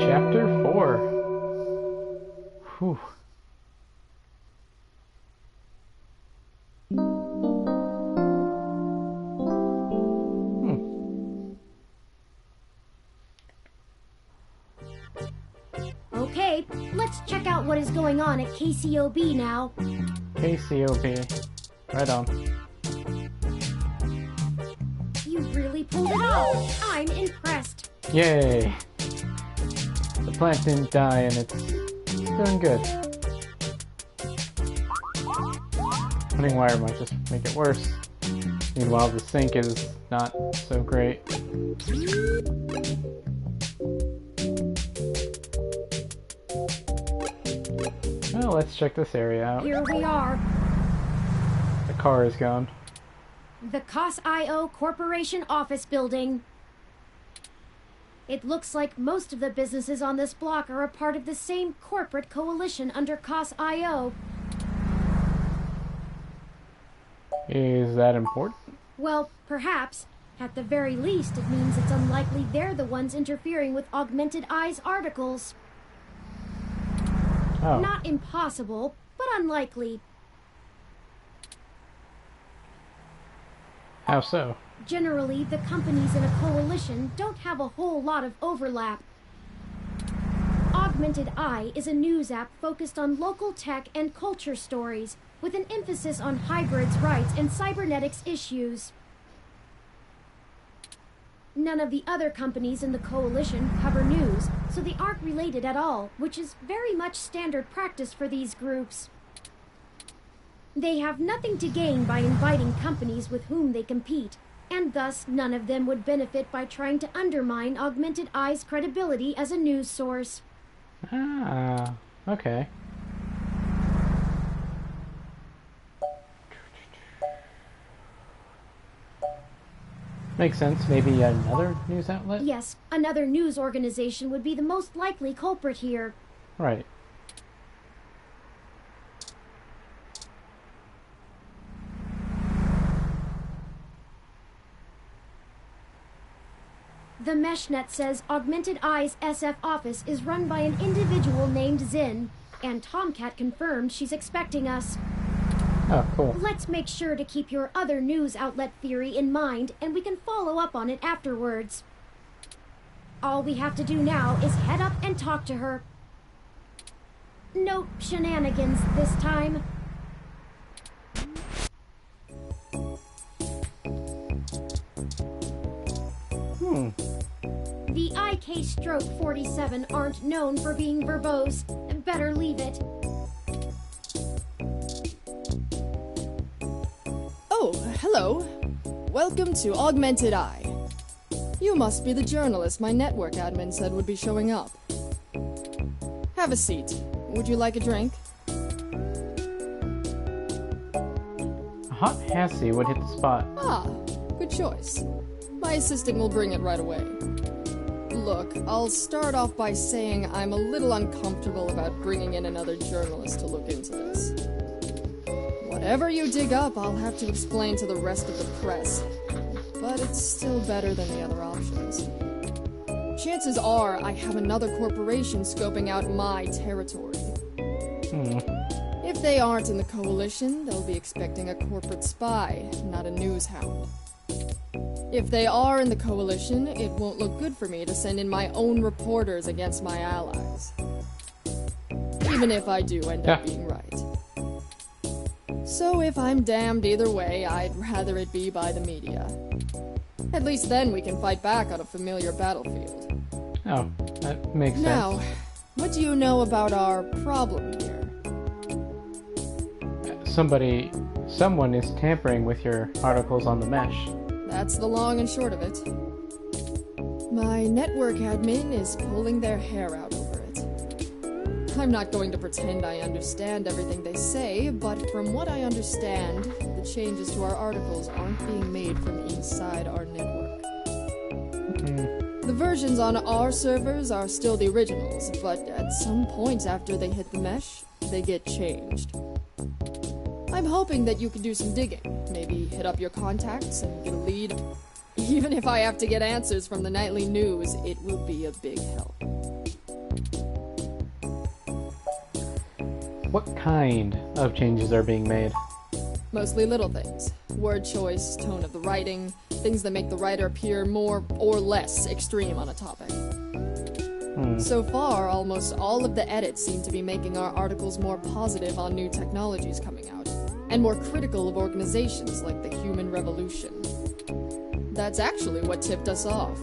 Chapter 4. Whew. Okay, let's check out what is going on at KCOB now. KCOB. Right on. You really pulled it off. I'm impressed. Yay! The plant didn't die and it's doing good. Cutting wire might just make it worse. Meanwhile, the sink is not so great. Well, let's check this area out. Here we are. The car is gone. The COS.io Corporation office building. It looks like most of the businesses on this block are a part of the same corporate coalition under COS.io. Is that important? Well, perhaps. At the very least, it means it's unlikely they're the ones interfering with Augmented Eye's articles. Oh. Not impossible, but unlikely. How so? Generally, the companies in a coalition don't have a whole lot of overlap. Augmented Eye is a news app focused on local tech and culture stories, with an emphasis on hybrids' rights and cybernetics issues. None of the other companies in the coalition cover news, so they aren't related at all, which is very much standard practice for these groups. They have nothing to gain by inviting companies with whom they compete, and thus none of them would benefit by trying to undermine Augmented Eye's credibility as a news source. Ah, okay. Makes sense. Maybe another news outlet? Yes, another news organization would be the most likely culprit here. Right. The MeshNet says Augmented Eye's SF office is run by an individual named Zin, and Tomcat confirmed she's expecting us. Oh, cool. Let's make sure to keep your other news outlet theory in mind, and we can follow up on it afterwards. All we have to do now is head up and talk to her. No shenanigans this time. The IK Stroke 47 aren't known for being verbose. Better leave it. Oh, hello. Welcome to Augmented Eye. You must be the journalist my network admin said would be showing up. Have a seat. Would you like a drink? A hot Hassie would hit the spot. Ah, good choice. My assistant will bring it right away. Look, I'll start off by saying I'm a little uncomfortable about bringing in another journalist to look into this. Whatever you dig up, I'll have to explain to the rest of the press. But it's still better than the other options. Chances are I have another corporation scoping out my territory. If they aren't in the coalition, they'll be expecting a corporate spy, not a news hound. If they are in the coalition, it won't look good for me to send in my own reporters against my allies. Even if I do end up being right. So if I'm damned either way, I'd rather it be by the media. At least then we can fight back on a familiar battlefield. Oh, that makes sense. Now, what do you know about our problem here? Someone is tampering with your articles on the mesh. That's the long and short of it. My network admin is pulling their hair out over it. I'm not going to pretend I understand everything they say, but from what I understand, the changes to our articles aren't being made from inside our network. The versions on our servers are still the originals, but at some point after they hit the mesh, they get changed. I'm hoping that you can do some digging, maybe hit up your contacts and get a lead. Even if I have to get answers from the nightly news, it will be a big help. What kind of changes are being made? Mostly little things. Word choice, tone of the writing, things that make the writer appear more or less extreme on a topic. So far, almost all of the edits seem to be making our articles more positive on new technologies coming out, and more critical of organizations like the Human Revolution. That's actually what tipped us off.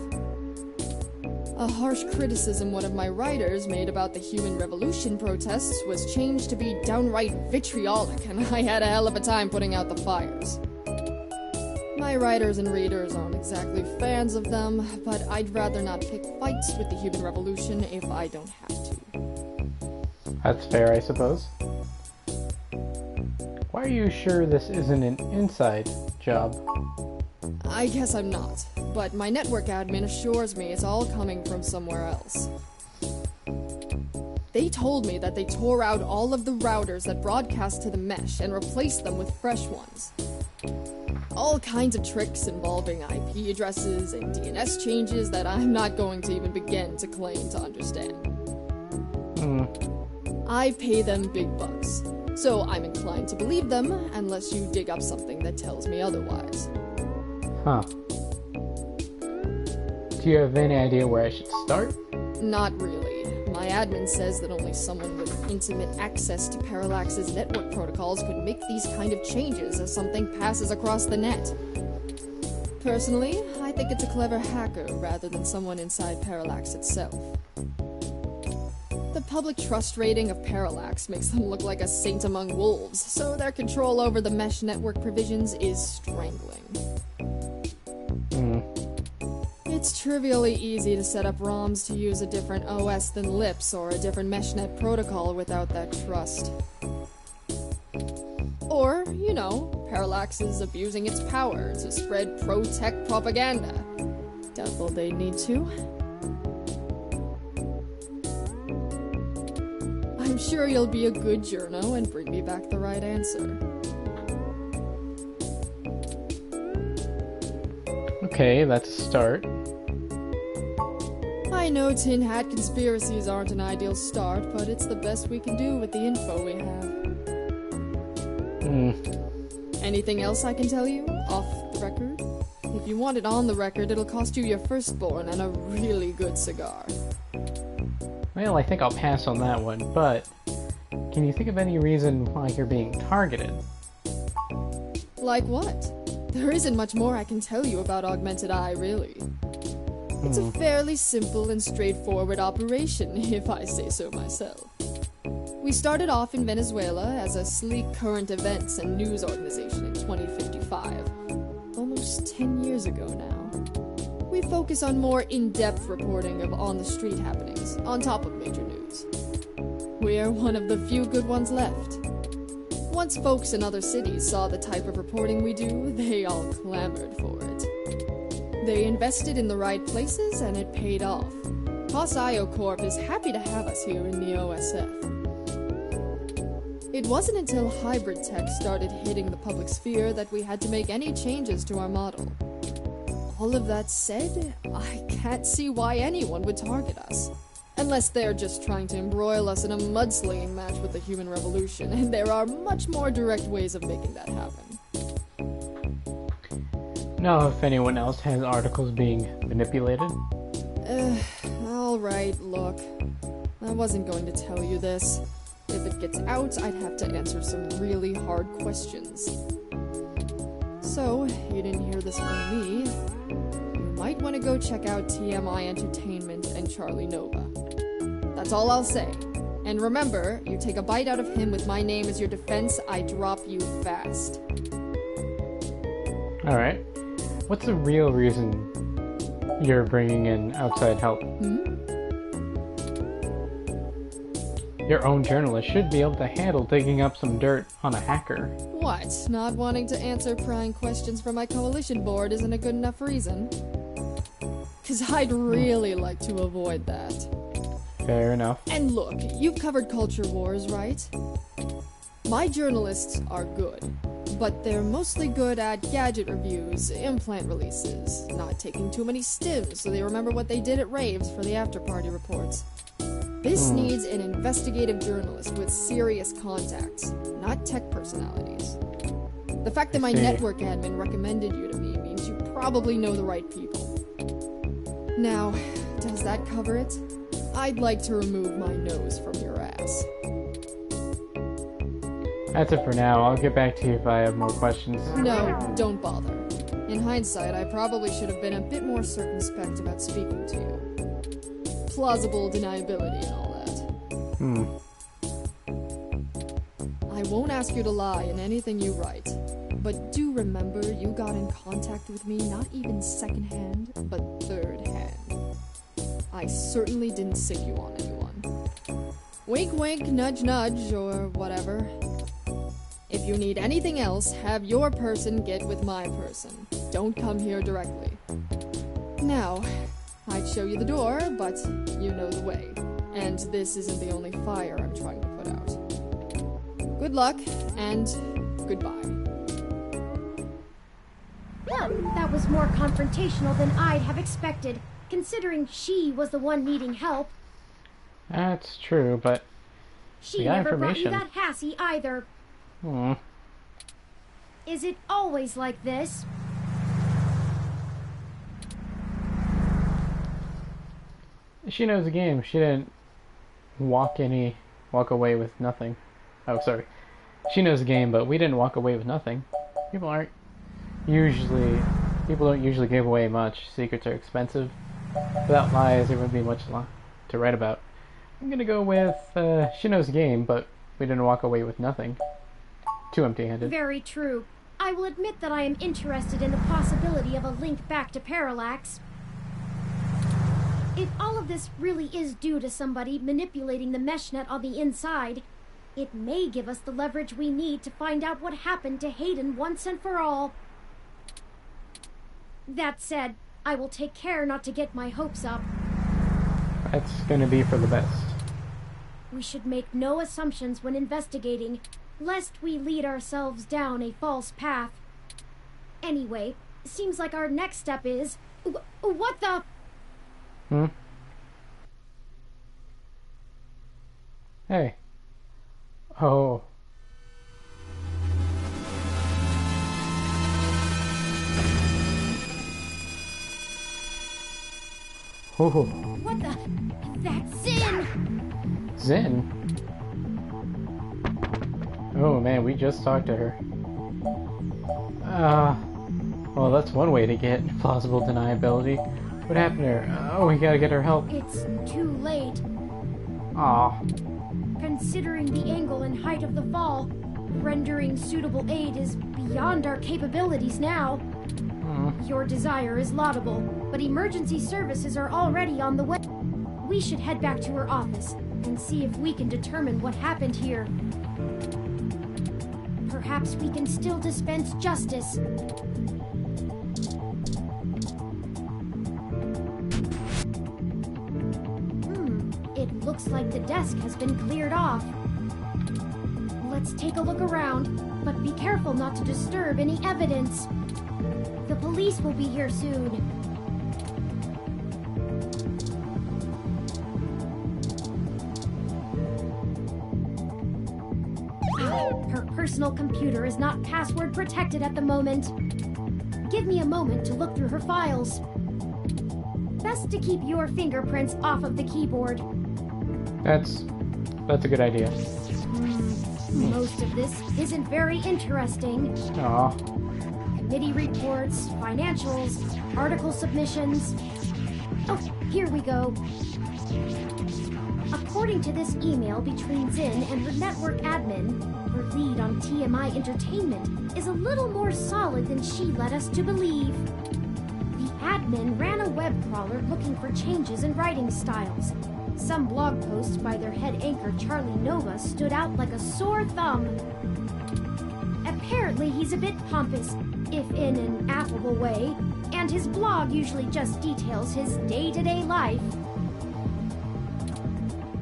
A harsh criticism one of my writers made about the Human Revolution protests was changed to be downright vitriolic, and I had a hell of a time putting out the fires. My writers and readers aren't exactly fans of them, but I'd rather not pick fights with the Human Revolution if I don't have to. That's fair, I suppose. Why are you sure this isn't an inside job? I guess I'm not, but my network admin assures me it's all coming from somewhere else. They told me that they tore out all of the routers that broadcast to the mesh and replaced them with fresh ones. All kinds of tricks involving IP addresses and DNS changes that I'm not going to even begin to claim to understand. I pay them big bucks, so I'm inclined to believe them unless you dig up something that tells me otherwise. Huh. Do you have any idea where I should start? Not really. My admin says that only someone with intimate access to Parallax's network protocols could make these kind of changes as something passes across the net. Personally, I think it's a clever hacker rather than someone inside Parallax itself. The public trust rating of Parallax makes them look like a saint among wolves, so their control over the mesh network provisions is strangling. It's trivially easy to set up ROMs to use a different OS than LIPS or a different meshnet protocol without that trust. Or, you know, Parallax is abusing its power to spread pro-tech propaganda. Doubtful they'd need to. I'm sure you'll be a good journo and bring me back the right answer. Okay, that's a start. I know tin hat conspiracies aren't an ideal start, but it's the best we can do with the info we have. Anything else I can tell you? Off the record? If you want it on the record, it'll cost you your firstborn and a really good cigar. Well, I think I'll pass on that one, but can you think of any reason why you're being targeted? Like what? There isn't much more I can tell you about Augmented Eye, really. It's a fairly simple and straightforward operation, if I say so myself. We started off in Venezuela as a sleek current events and news organization in 2055, almost 10 years ago now. We focus on more in-depth reporting of on-the-street happenings, on top of major news. We're one of the few good ones left. Once folks in other cities saw the type of reporting we do, they all clamored for it. They invested in the right places, and it paid off. POS.io Corp is happy to have us here in the OSF. It wasn't until hybrid tech started hitting the public sphere that we had to make any changes to our model. All of that said, I can't see why anyone would target us. Unless they're just trying to embroil us in a mudslinging match with the Human Revolution, and there are much more direct ways of making that happen. Know if anyone else has articles being manipulated? Alright, look. I wasn't going to tell you this. If it gets out, I'd have to answer some really hard questions. So, you didn't hear this from me. You might want to go check out TMI Entertainment and Charlie Nova. That's all I'll say. And remember, you take a bite out of him with my name as your defense, I drop you fast. Alright. What's the real reason you're bringing in outside help? Your own journalist should be able to handle digging up some dirt on a hacker. What? Not wanting to answer prying questions from my coalition board isn't a good enough reason? 'Cause I'd really like to avoid that. Fair enough. And look, you've covered culture wars, right? My journalists are good, but they're mostly good at gadget reviews, implant releases, not taking too many stims so they remember what they did at raves for the after-party reports. This needs an investigative journalist with serious contacts, not tech personalities. The fact that my network admin recommended you to me means you probably know the right people. Now, does that cover it? I'd like to remove my nose from your ass. That's it for now. I'll get back to you if I have more questions. No, don't bother. In hindsight, I probably should have been a bit more circumspect about speaking to you. Plausible deniability and all that. I won't ask you to lie in anything you write, but do remember you got in contact with me not even second-hand, but third-hand. I certainly didn't sick you on anyone. Wink wink, nudge nudge, or whatever. If you need anything else, have your person get with my person. Don't come here directly. Now, I'd show you the door, but you know the way. And this isn't the only fire I'm trying to put out. Good luck, and goodbye. Well, that was more confrontational than I'd have expected, considering she was the one needing help. That's true, but She never brought you that hassy either. Is it always like this? She knows the game. She didn't walk away with nothing. Oh, sorry. She knows the game, but we didn't walk away with nothing. People don't usually give away much. Secrets are expensive. Without lies, there wouldn't be much to write about. I'm gonna go with, she knows the game, but we didn't walk away with nothing. Too empty-handed. Very true. I will admit that I am interested in the possibility of a link back to Parallax. If all of this really is due to somebody manipulating the mesh net on the inside, it may give us the leverage we need to find out what happened to Hayden once and for all. That said, I will take care not to get my hopes up. That's gonna be for the best. We should make no assumptions when investigating, lest we lead ourselves down a false path. Anyway, seems like our next step is... What the... Hey. Oh. Oh. What the... That's Zin! Zin? Oh man, we just talked to her. Well, that's one way to get plausible deniability. What happened to her? Oh, we gotta get her help. It's too late. Aw. Considering the angle and height of the fall, rendering suitable aid is beyond our capabilities now. Your desire is laudable, but emergency services are already on the way. We should head back to her office and see if we can determine what happened here. Perhaps we can still dispense justice. It looks like the desk has been cleared off. Let's take a look around, but be careful not to disturb any evidence. The police will be here soon. Her personal computer is not password protected at the moment. Give me a moment to look through her files. Best to keep your fingerprints off of the keyboard. That's a good idea. Most of this isn't very interesting. Aw. Committee reports, financials, article submissions. Oh, here we go. According to this email between Zin and her network admin, her lead on TMI Entertainment is a little more solid than she led us to believe. The admin ran a web crawler looking for changes in writing styles. Some blog posts by their head anchor Charlie Nova stood out like a sore thumb. Apparently he's a bit pompous, if in an affable way, and his blog usually just details his day-to-day life.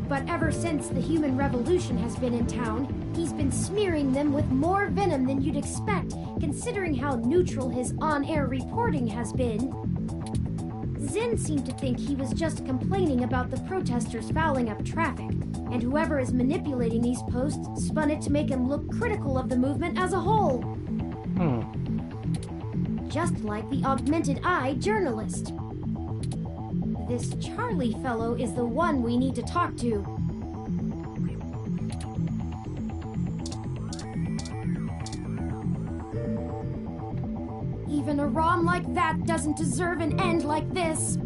But ever since the human revolution has been in town, he's been smearing them with more venom than you'd expect, considering how neutral his on-air reporting has been. Zin Zinn seemed to think he was just complaining about the protesters fouling up traffic, and whoever is manipulating these posts spun it to make him look critical of the movement as a whole. Just like the Augmented Eye journalist. This Charlie fellow is the one we need to talk to. Even a ROM like that doesn't deserve an end like this.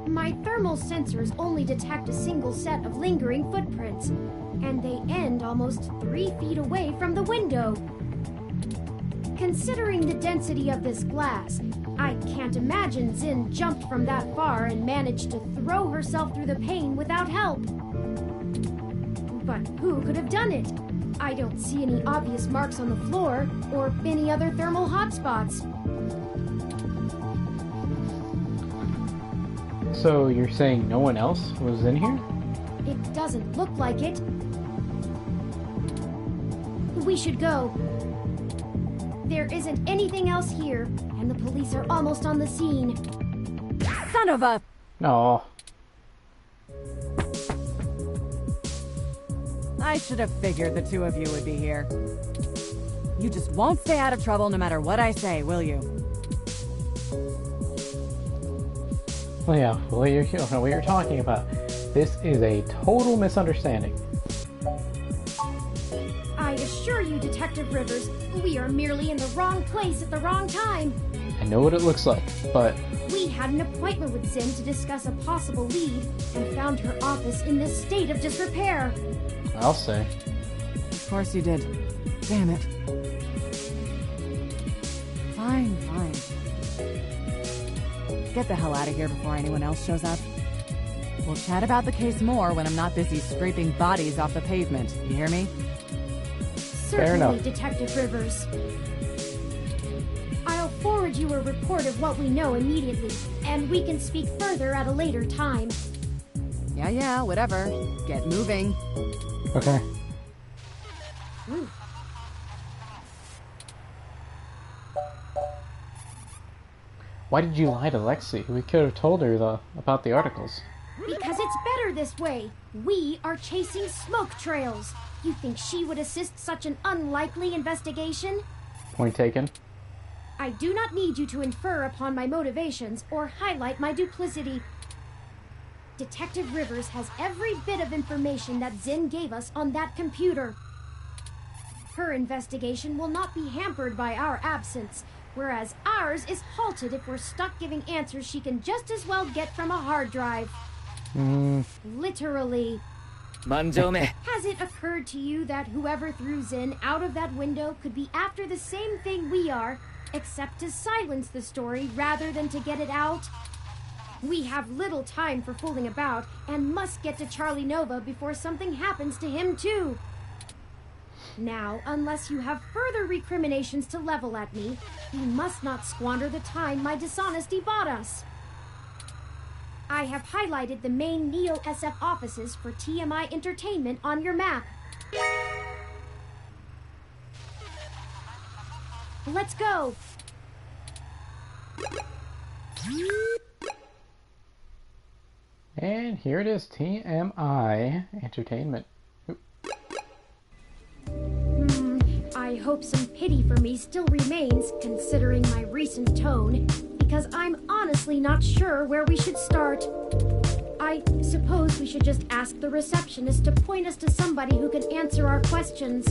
My thermal sensors only detect a single set of lingering footprints, and they end almost 3 feet away from the window. Considering the density of this glass, I can't imagine Zinn jumped from that far and managed to throw herself through the pane without help. But who could have done it? I don't see any obvious marks on the floor or any other thermal hotspots. So you're saying no one else was in here? It doesn't look like it. We should go. There isn't anything else here, and the police are almost on the scene. Son of a... No. I should have figured the two of you would be here. You just won't stay out of trouble no matter what I say, will you? Well, yeah, well, you don't know what you're talking about. This is a total misunderstanding. I assure you, Detective Rivers, we are merely in the wrong place at the wrong time. I know what it looks like, but... We had an appointment with Zinn to discuss a possible lead, and found her office in this state of disrepair. I'll say. Of course you did. Damn it. Fine, fine. Get the hell out of here before anyone else shows up. We'll chat about the case more when I'm not busy scraping bodies off the pavement. You hear me? Certainly, Detective Rivers. I'll forward you a report of what we know immediately, and we can speak further at a later time. Yeah, whatever. Get moving. Okay. Ooh. Why did you lie to Lexi? We could have told her about the articles. Because it's better this way. We are chasing smoke trails. You think she would assist such an unlikely investigation? Point taken. I do not need you to infer upon my motivations or highlight my duplicity. Detective Rivers has every bit of information that Zinn gave us on that computer. Her investigation will not be hampered by our absence, whereas ours is halted if we're stuck giving answers she can just as well get from a hard drive. Literally. Manjoume. Has it occurred to you that whoever threw Zinn out of that window could be after the same thing we are, except to silence the story rather than to get it out? We have little time for fooling about, and must get to Charlie Nova before something happens to him too. Now, unless you have further recriminations to level at me, we must not squander the time my dishonesty bought us. I have highlighted the main Neo-SF offices for TMI Entertainment on your map. Let's go! And here it is, TMI Entertainment. I hope some pity for me still remains, considering my recent tone, because I'm honestly not sure where we should start. I suppose we should just ask the receptionist to point us to somebody who can answer our questions.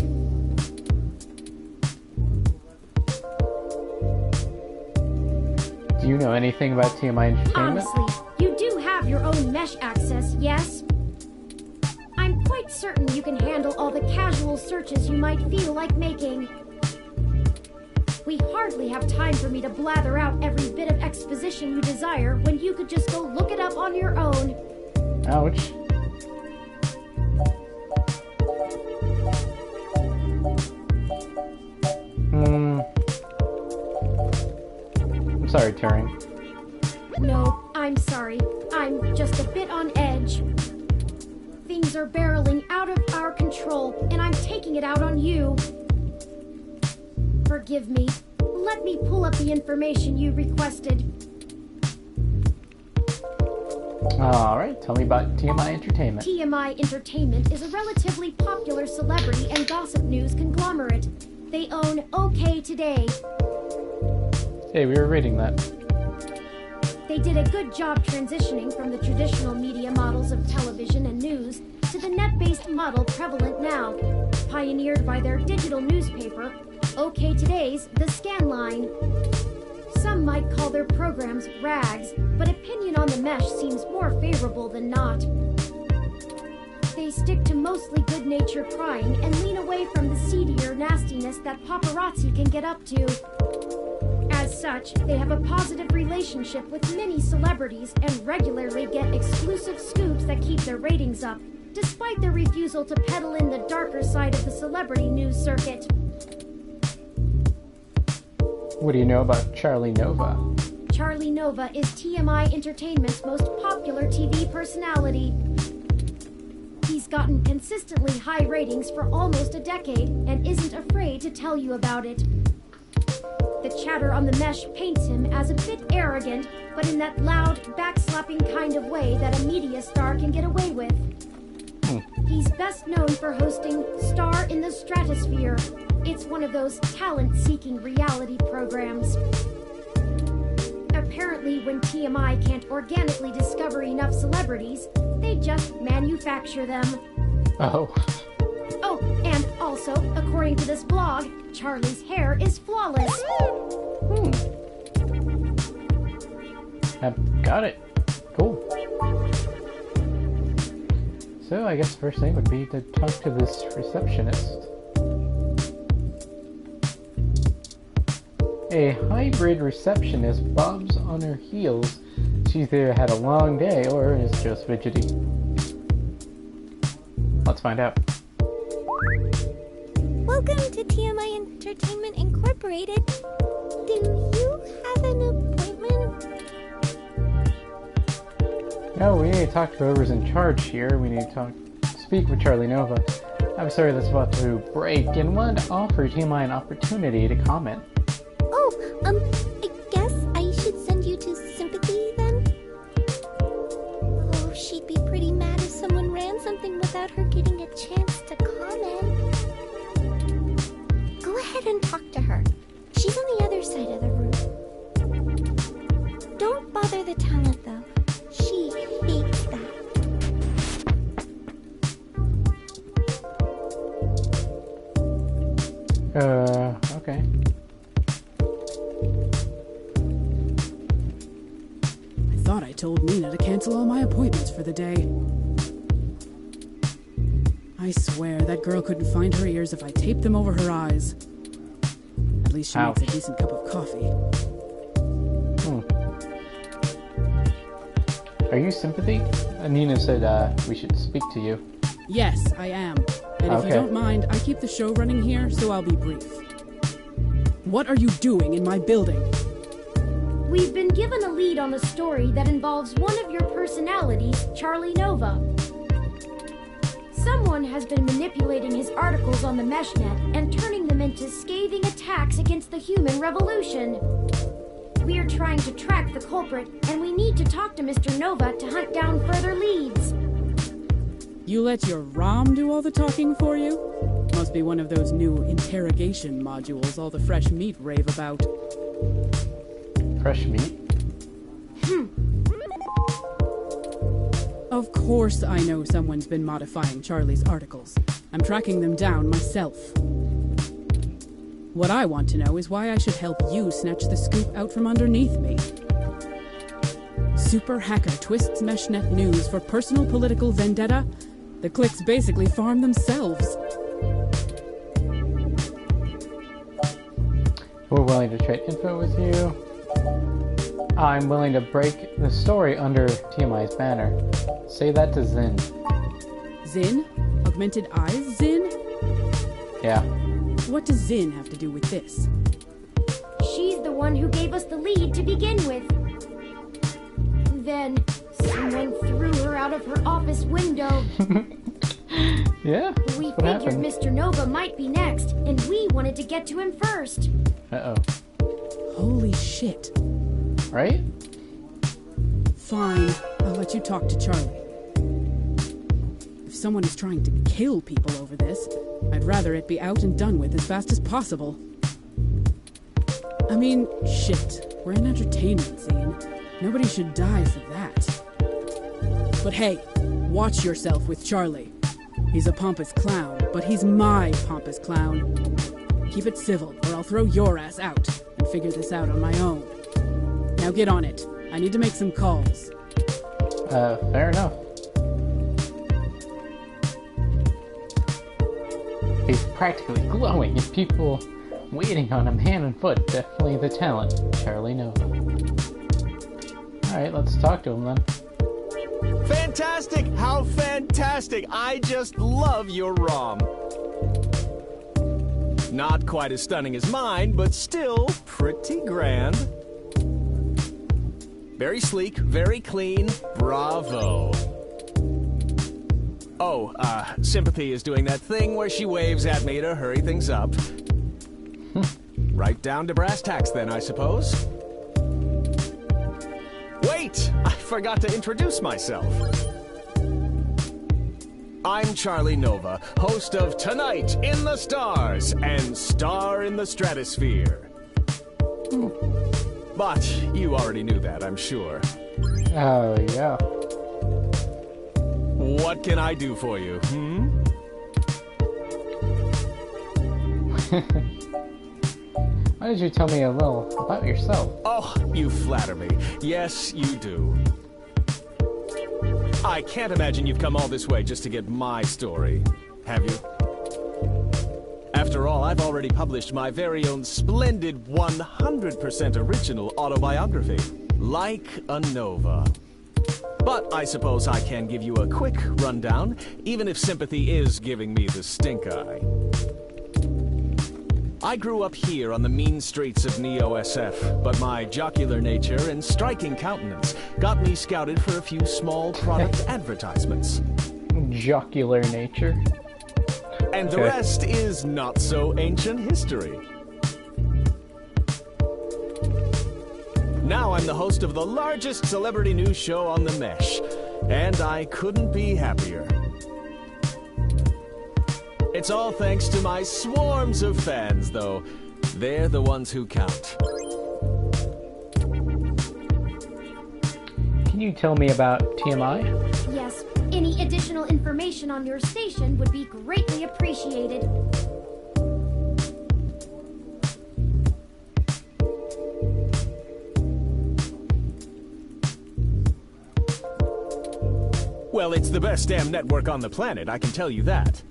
Do you know anything about TMI Entertainment? Honestly, you do have your own mesh access, yes? I'm quite certain you can handle all the casual searches you might feel like making. We hardly have time for me to blather out every bit of exposition you desire when you could just go look it up on your own. Ouch. I'm sorry, Turing. No, I'm sorry. I'm just a bit on edge. Things are barreling out of our control, and I'm taking it out on you. Forgive me. let me pull up the information you requested. Alright, tell me about TMI Entertainment. TMI Entertainment is a relatively popular celebrity and gossip news conglomerate. They own OK Today. Hey, we were reading that. They did a good job transitioning from the traditional media models of television and news to the net-based model prevalent now, pioneered by their digital newspaper, OK Today's The Scanline. Some might call their programs rags, but opinion on the mesh seems more favorable than not. They stick to mostly good-natured prying and lean away from the seedier nastiness that paparazzi can get up to. As such, they have a positive relationship with many celebrities and regularly get exclusive scoops that keep their ratings up, despite their refusal to peddle in the darker side of the celebrity news circuit. What do you know about Charlie Nova? Charlie Nova is TMI Entertainment's most popular TV personality. He's gotten consistently high ratings for almost a decade and isn't afraid to tell you about it. The chatter on the mesh paints him as a bit arrogant, but in that loud, backslapping kind of way that a media star can get away with. He's best known for hosting Star in the Stratosphere. It's one of those talent-seeking reality programs. Apparently, when TMI can't organically discover enough celebrities, they just manufacture them. Oh. Oh, and also, according to this blog, Charlie's hair is flawless. I've got it. Cool. So I guess the first thing would be to talk to this receptionist. A hybrid receptionist bobs on her heels. She's either had a long day or is just fidgety. Let's find out. Welcome to TMI Entertainment Incorporated. Do you have an appointment? No, we need to talk to whoever's in charge here. We need to speak with Charlie Nova. I'm sorry that's about to break and wanted to offer TMI an opportunity to comment. Oh, I guess I should send you to Sympathy then? Oh, she'd be pretty mad if someone ran something without her getting a chance to comment. Go ahead and talk to her. She's on the other side of the room. Don't bother the talent though. She hates that. Okay. I thought I told Nina to cancel all my appointments for the day. I swear, that girl couldn't find her ears if I taped them over her eyes. At least she makes a decent cup of coffee. Are you Sympathy? Nina said we should speak to you. Yes, I am. And if you don't mind, I keep the show running here, so I'll be brief. What are you doing in my building? We've been given a lead on a story that involves one of your personalities, Charlie Nova. Someone has been manipulating his articles on the meshnet and turning them into scathing attacks against the human revolution. We are trying to track the culprit, and we need to talk to Mr. Nova to hunt down further leads. You let your ROM do all the talking for you? Must be one of those new interrogation modules all the fresh meat rave about. Fresh meat? Of course I know someone's been modifying Charlie's articles. I'm tracking them down myself. What I want to know is why I should help you snatch the scoop out from underneath me. Super hacker twists meshnet news for personal political vendetta? The clicks basically farm themselves. We're willing to trade info with you. I'm willing to break the story under TMI's banner. Say that to Zin. Zin? Augmented eyes Zin? Yeah. What does Zin have to do with this? She's the one who gave us the lead to begin with. Then, someone threw her out of her office window. Yeah? We What figured happened? Mr. Nova might be next, and we wanted to get to him first. Uh-oh. Holy shit. Right? Fine, I'll let you talk to Charlie. If someone is trying to kill people over this, I'd rather it be out and done with as fast as possible. I mean, shit, we're an entertainment scene. Nobody should die for that. But hey, watch yourself with Charlie. He's a pompous clown, but he's my pompous clown. Keep it civil, or I'll throw your ass out and figure this out on my own. Now get on it. I need to make some calls. Fair enough. He's practically glowing, and people waiting on him hand and foot. Definitely the talent, Charlie Nova. Alright, let's talk to him then. Fantastic! How fantastic! I just love your ROM. Not quite as stunning as mine, but still pretty grand. Very sleek, very clean. Bravo. Oh, Sympathy is doing that thing where she waves at me to hurry things up. Right down to brass tacks then, I suppose. Wait! I forgot to introduce myself. I'm Charlie Nova, host of Tonight in the Stars and Star in the Stratosphere. But you already knew that, I'm sure. Oh, yeah. What can I do for you, Why did you tell me a little about yourself? Oh, you flatter me. Yes, you do. I can't imagine you've come all this way just to get my story, have you? After all, I've already published my very own splendid 100% original autobiography, Like a Nova. But I suppose I can give you a quick rundown, even if Sympathy is giving me the stink eye. I grew up here on the mean streets of Neo-SF, but my jocular nature and striking countenance got me scouted for a few small product advertisements. Jocular nature. And the rest is not so ancient history. Now I'm the host of the largest celebrity news show on the Mesh, and I couldn't be happier. It's all thanks to my swarms of fans, though. They're the ones who count. Can you tell me about TMI? Yes, any additional information on your station would be greatly appreciated. Well, it's the best damn network on the planet, I can tell you that.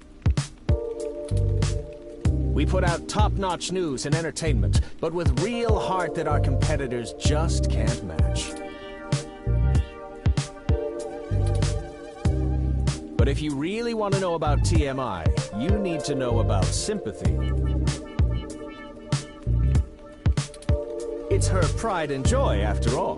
We put out top-notch news and entertainment, but with real heart that our competitors just can't match. But if you really want to know about TMI, you need to know about Sympathy. It's her pride and joy, after all.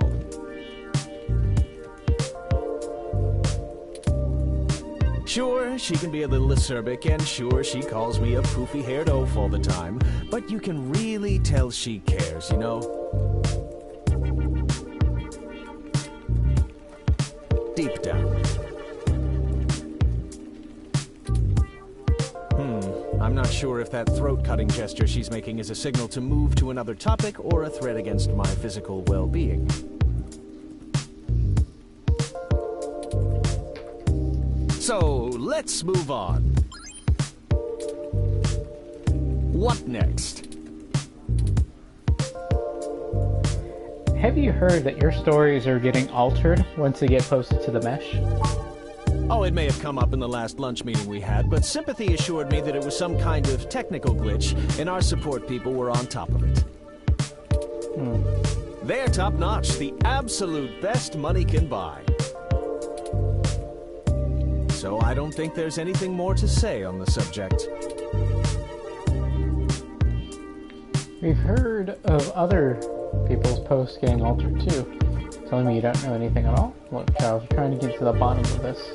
Sure, she can be a little acerbic, and sure, she calls me a poofy-haired oaf all the time, but you can really tell she cares, you know? Deep down. I'm not sure if that throat-cutting gesture she's making is a signal to move to another topic or a threat against my physical well-being. So, let's move on. What next? Have you heard that your stories are getting altered once they get posted to the Mesh? Oh, it may have come up in the last lunch meeting we had, but Sympathy assured me that it was some kind of technical glitch, and our support people were on top of it. They're top-notch, the absolute best money can buy. So I don't think there's anything more to say on the subject. We've heard of other people's posts getting altered too. Telling me you don't know anything at all? Look, Charles, we're trying to get to the bottom of this.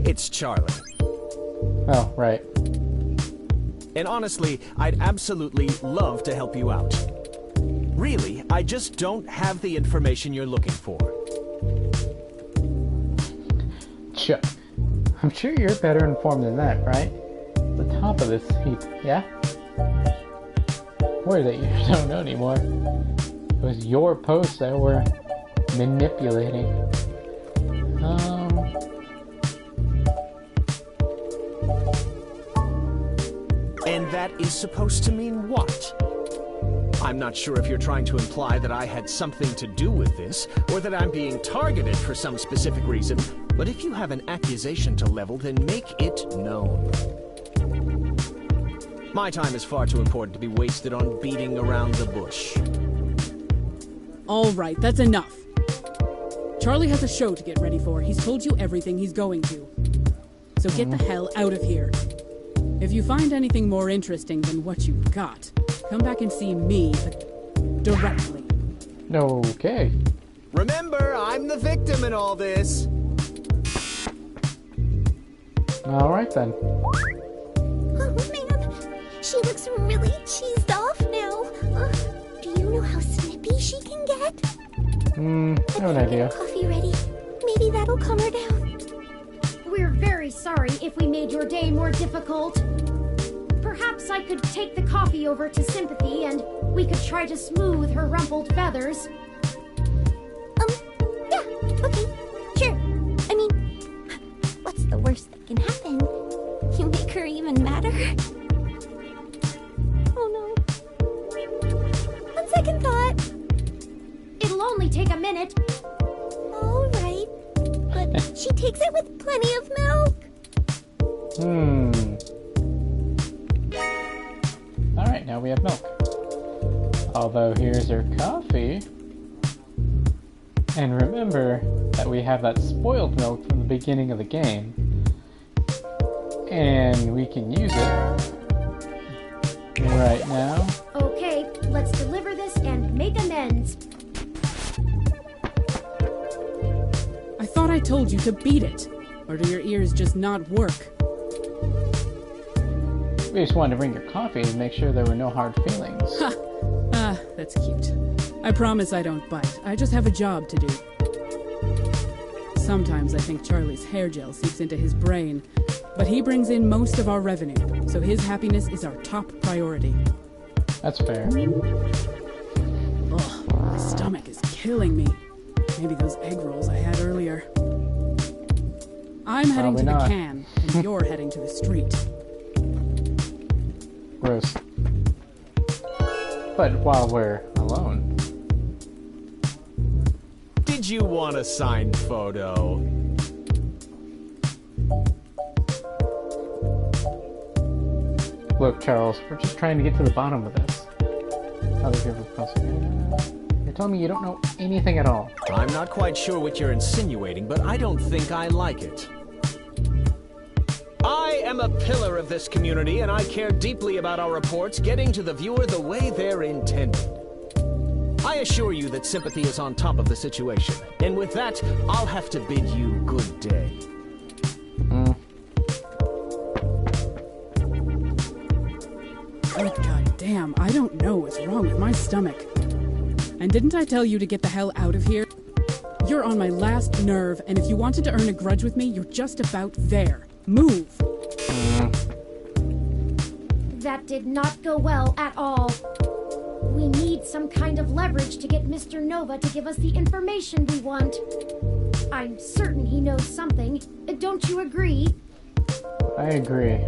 It's Charlie. Oh, right. And honestly, I'd absolutely love to help you out. Really, I just don't have the information you're looking for. Chuck, I'm sure you're better informed than that, right? The top of this heap, yeah? Or that you don't know anymore. It was your post that we're manipulating. And that is supposed to mean what? I'm not sure if you're trying to imply that I had something to do with this, or that I'm being targeted for some specific reason, but if you have an accusation to level, then make it known. My time is far too important to be wasted on beating around the bush. All right, that's enough. Charlie has a show to get ready for. He's told you everything he's going to. So get the hell out of here. If you find anything more interesting than what you've got, come back and see me, but directly. Okay. Remember, I'm the victim in all this. Alright then. Oh man, she looks really cheesed off now. Do you know how snippy she can get? No idea. Coffee ready. Maybe that'll calm her down. We're very sorry if we made your day more difficult. Perhaps I could take the coffee over to Sympathy and we could try to smooth her rumpled feathers. Yeah, okay, sure. I mean, what's the worst that can happen? You make her even madder? Oh no. On second thought. It'll only take a minute. All right. But she takes it with plenty of milk. Alright, now we have milk. Although here's her coffee. And remember that we have that spoiled milk from the beginning of the game. And we can use it right now. Okay, let's deliver this and make amends. I thought I told you to beat it. Or do your ears just not work? We just wanted to bring your coffee and make sure there were no hard feelings. Ha! Ah, that's cute. I promise I don't bite. I just have a job to do. Sometimes I think Charlie's hair gel seeps into his brain, but he brings in most of our revenue, so his happiness is our top priority. That's fair. Ugh, my stomach is killing me. Maybe those egg rolls I had earlier. I'm heading Probably to the not. can, and you're heading to the street. Gross. But while we're alone. Did you want a signed photo? Look, Charles, we're just trying to get to the bottom of this. Other people's posts. You're telling me you don't know anything at all. I'm not quite sure what you're insinuating, but I don't think I like it. I am a pillar of this community, and I care deeply about our reports getting to the viewer the way they're intended. I assure you that Sympathy is on top of the situation, and with that, I'll have to bid you good day. Oh, goddamn, I don't know what's wrong with my stomach. And didn't I tell you to get the hell out of here? You're on my last nerve, and if you wanted to earn a grudge with me, you're just about there. Move! That did not go well at all. We need some kind of leverage to get Mr. Nova to give us the information we want. I'm certain he knows something. Don't you agree? I agree.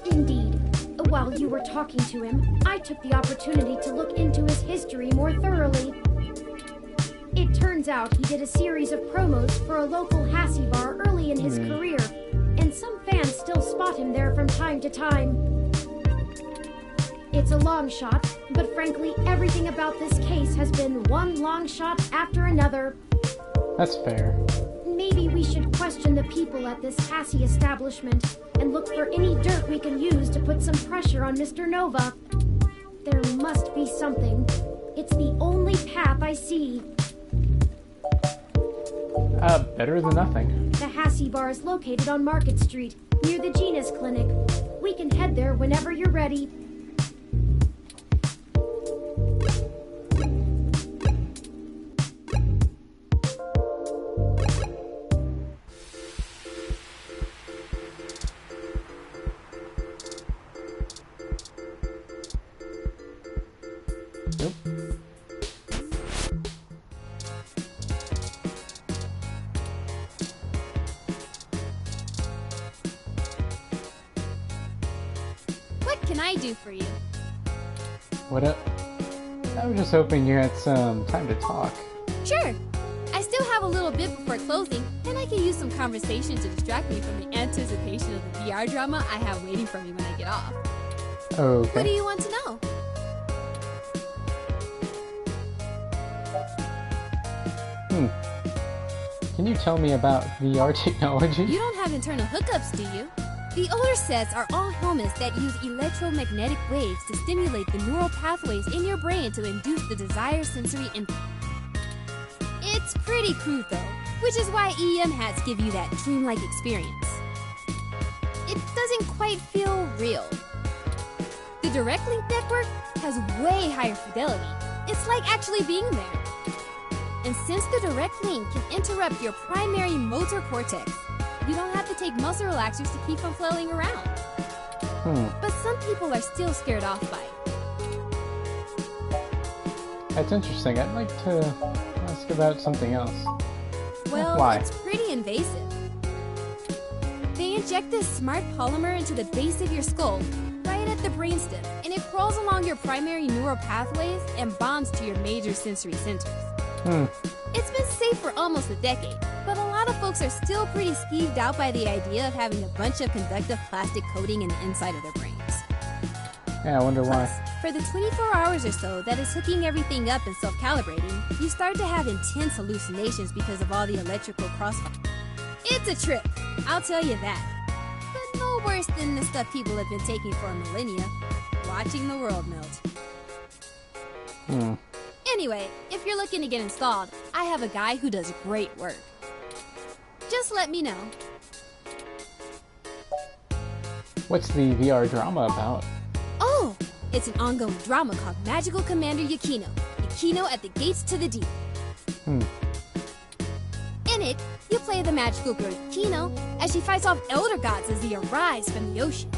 Indeed. While you were talking to him, I took the opportunity to look into his history more thoroughly. It turns out he did a series of promos for a local Hassie bar early in his career, and some fans still spot him there from time to time. It's a long shot, but frankly, everything about this case has been one long shot after another. That's fair. Maybe we should question the people at this Hassie establishment and look for any dirt we can use to put some pressure on Mr. Nova. There must be something. It's the only path I see. Better than nothing. The Hassie Bar is located on Market Street, near the Genus Clinic. We can head there whenever you're ready. Nope. What can I do for you? What up? I was just hoping you had some time to talk. Sure. I still have a little bit before closing, and I can use some conversation to distract me from the anticipation of the VR drama I have waiting for me when I get off. Okay. What do you want to know? Can you tell me about VR technology? You don't have internal hookups, do you? The older sets are all helmets that use electromagnetic waves to stimulate the neural pathways in your brain to induce the desired sensory input. It's pretty crude though, which is why EM hats give you that dreamlike experience. It doesn't quite feel real. The Direct Link network has way higher fidelity. It's like actually being there. And since the Direct Link can interrupt your primary motor cortex, you don't have to take muscle relaxers to keep from flailing around. But some people are still scared off by it. That's interesting. I'd like to ask about something else. Well, Why? it's pretty invasive. They inject this smart polymer into the base of your skull, right at the brainstem, and it crawls along your primary neural pathways and bonds to your major sensory centers. It's been safe for almost a decade, but a lot of folks are still pretty skeeved out by the idea of having a bunch of conductive plastic coating in the inside of their brains. Yeah, I wonder why. Plus, for the 24 hours or so that is hooking everything up and self-calibrating, you start to have intense hallucinations because of all the electrical crossfire. It's a trip, I'll tell you that. But no worse than the stuff people have been taking for millennia, watching the world melt. Anyway, if you're looking to get installed, I have a guy who does great work. Just let me know. What's the VR drama about? Oh, it's an ongoing drama called Magical Commander Yukino. Yukino at the Gates to the Deep. In it, you play the magical girl Yukino as she fights off elder gods as they arise from the ocean.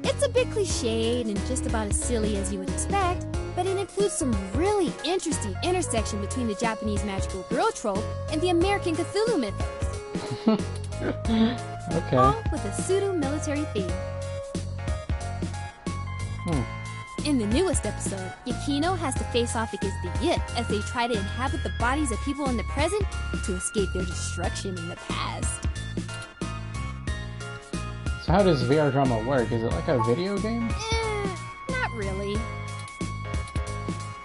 It's a bit cliched and just about as silly as you would expect, but it includes some really interesting intersection between the Japanese magical girl trope and the American Cthulhu mythos. Okay. All with a pseudo-military theme. In the newest episode, Yukino has to face off against the Yit as they try to inhabit the bodies of people in the present to escape their destruction in the past. So how does VR drama work? Is it like a video game? Not really.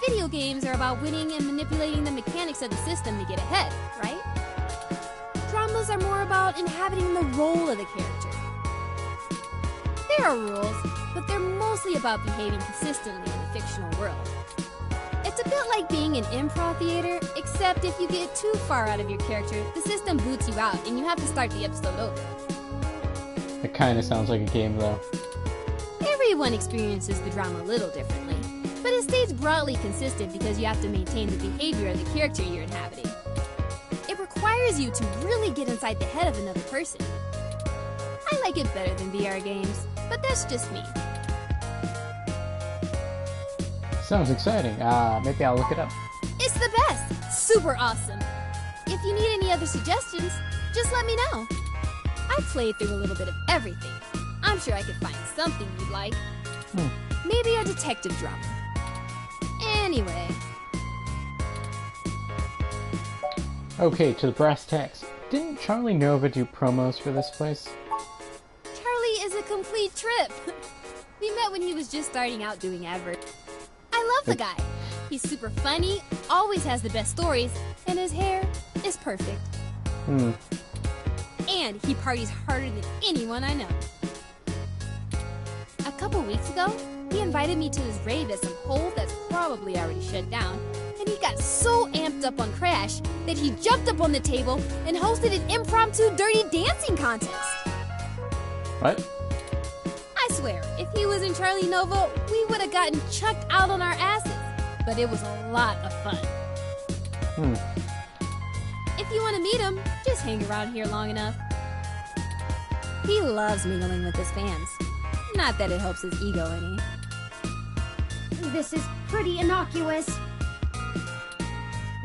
Video games are about winning and manipulating the mechanics of the system to get ahead, right? Dramas are more about inhabiting the role of the character. There are rules, but they're mostly about behaving consistently in the fictional world. It's a bit like being in improv theater, except if you get too far out of your character, the system boots you out and you have to start the episode over. It kind of sounds like a game, though. Everyone experiences the drama a little differently, but it stays broadly consistent because you have to maintain the behavior of the character you're inhabiting. It requires you to really get inside the head of another person. I like it better than VR games, but that's just me. Sounds exciting. Maybe I'll look it up. It's the best! Super awesome! If you need any other suggestions, just let me know. I played through a little bit of everything. I'm sure I could find something you'd like. Maybe a detective drama. Anyway. Okay, to the brass tacks. Didn't Charlie Nova do promos for this place? Charlie is a complete trip. We met when he was just starting out doing adverts. I love the guy. He's super funny, always has the best stories, and his hair is perfect. And he parties harder than anyone I know. A couple weeks ago, he invited me to his rave at some hole that's probably already shut down, and he got so amped up on Crash that he jumped up on the table and hosted an impromptu dirty dancing contest. What? I swear, if he was in Charlie Nova, we would have gotten chucked out on our asses. But it was a lot of fun. If you want to meet him, just hang around here long enough. He loves mingling with his fans. Not that it helps his ego any. This is pretty innocuous.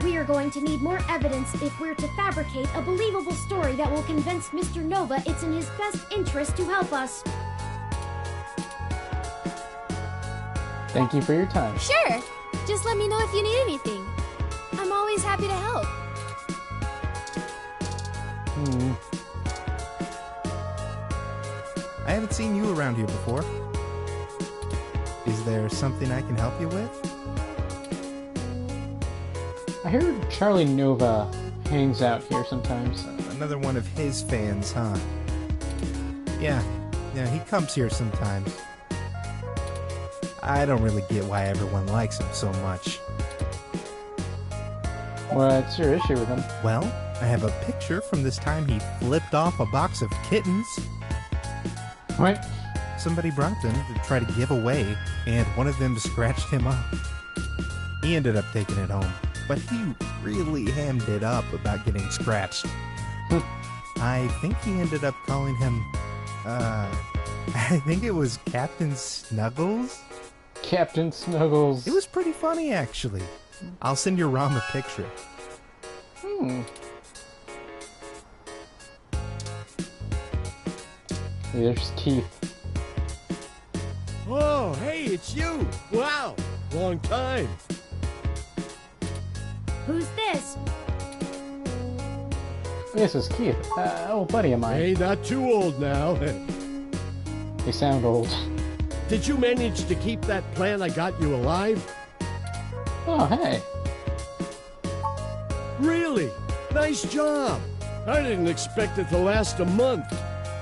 We are going to need more evidence if we're to fabricate a believable story that will convince Mr. Nova it's in his best interest to help us. Thank you for your time. Sure. Just let me know if you need anything. I'm always happy to help. I haven't seen you around here before. Is there something I can help you with? I heard Charlie Nova hangs out here sometimes. Another one of his fans, huh? Yeah, he comes here sometimes. I don't really get why everyone likes him so much. What's your issue with him? Well, I have a picture from this time he flipped off a box of kittens. What? Somebody brought them to try to give away, and one of them scratched him up. He ended up taking it home, but he really hammed it up about getting scratched. I think he ended up calling him, I think it was Captain Snuggles? Captain Snuggles. It was pretty funny, actually. I'll send your Rom a picture. There's Keith. Oh, hey, it's you! Wow, long time. Who's this? This is Keith, old buddy of mine. Hey, not too old now. You sound old. Did you manage to keep that plan I got you alive? Oh, hey. Really? Nice job. I didn't expect it to last a month.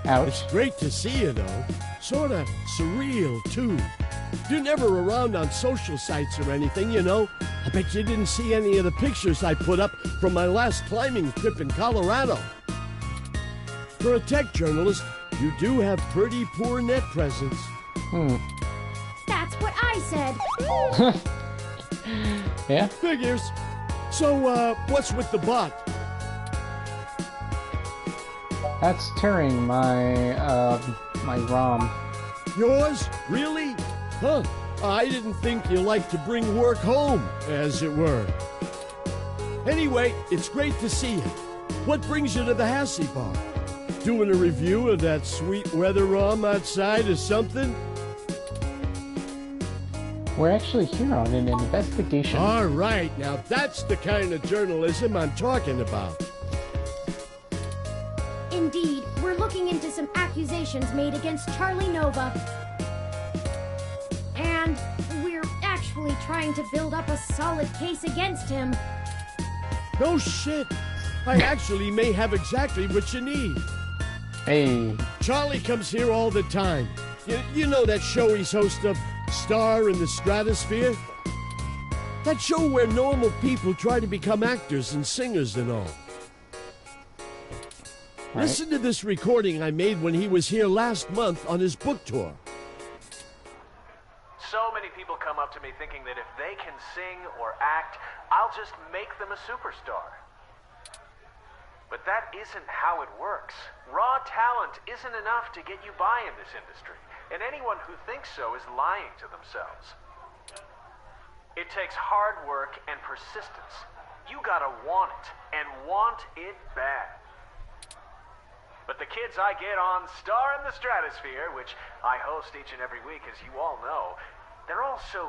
Ouch. It's great to see you, though. Sorta surreal, too. You're never around on social sites or anything, you know. I bet you didn't see any of the pictures I put up from my last climbing trip in Colorado. For a tech journalist, you do have pretty poor net presence. That's what I said. Yeah? Figures. So, what's with the bot? That's tearing my, my ROM. Yours? Really? Huh. I didn't think you liked to bring work home, as it were. Anyway, it's great to see you. What brings you to the Hassie Bar? Doing a review of that sweet weather ROM outside or something? We're actually here on an investigation. All right, now that's the kind of journalism I'm talking about. Indeed, we're looking into some accusations made against Charlie Nova. And we're actually trying to build up a solid case against him. No shit. I actually may have exactly what you need. Hey. Charlie comes here all the time. You know that show he's host of, Star in the Stratosphere? That show where normal people try to become actors and singers and all. Right. Listen to this recording I made when he was here last month on his book tour. So many people come up to me thinking that if they can sing or act, I'll just make them a superstar. But that isn't how it works. Raw talent isn't enough to get you by in this industry, and anyone who thinks so is lying to themselves. It takes hard work and persistence. You gotta want it, and want it bad. But the kids I get on Star in the Stratosphere, which I host each and every week, as you all know, they're all so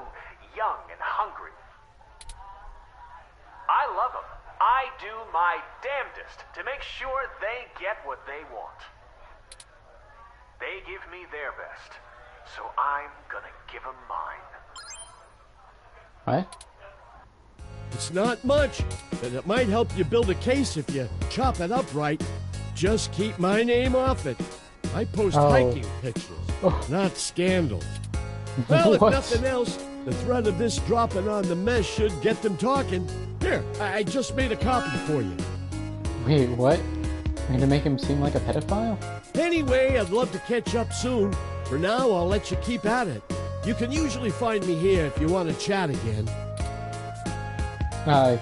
young and hungry. I love them. I do my damnedest to make sure they get what they want. They give me their best, so I'm gonna give them mine. What? It's not much, but it might help you build a case if you chop it up right. Just keep my name off it. I post hiking pictures, not scandals. Well, if What? nothing else, The threat of this dropping on the mess should get them talking. Here, I just made a copy for you. Wait, what? You're gonna make him seem like a pedophile? Anyway, I'd love to catch up soon. For now, I'll let you keep at it. You can usually find me here if you want to chat again. Hi.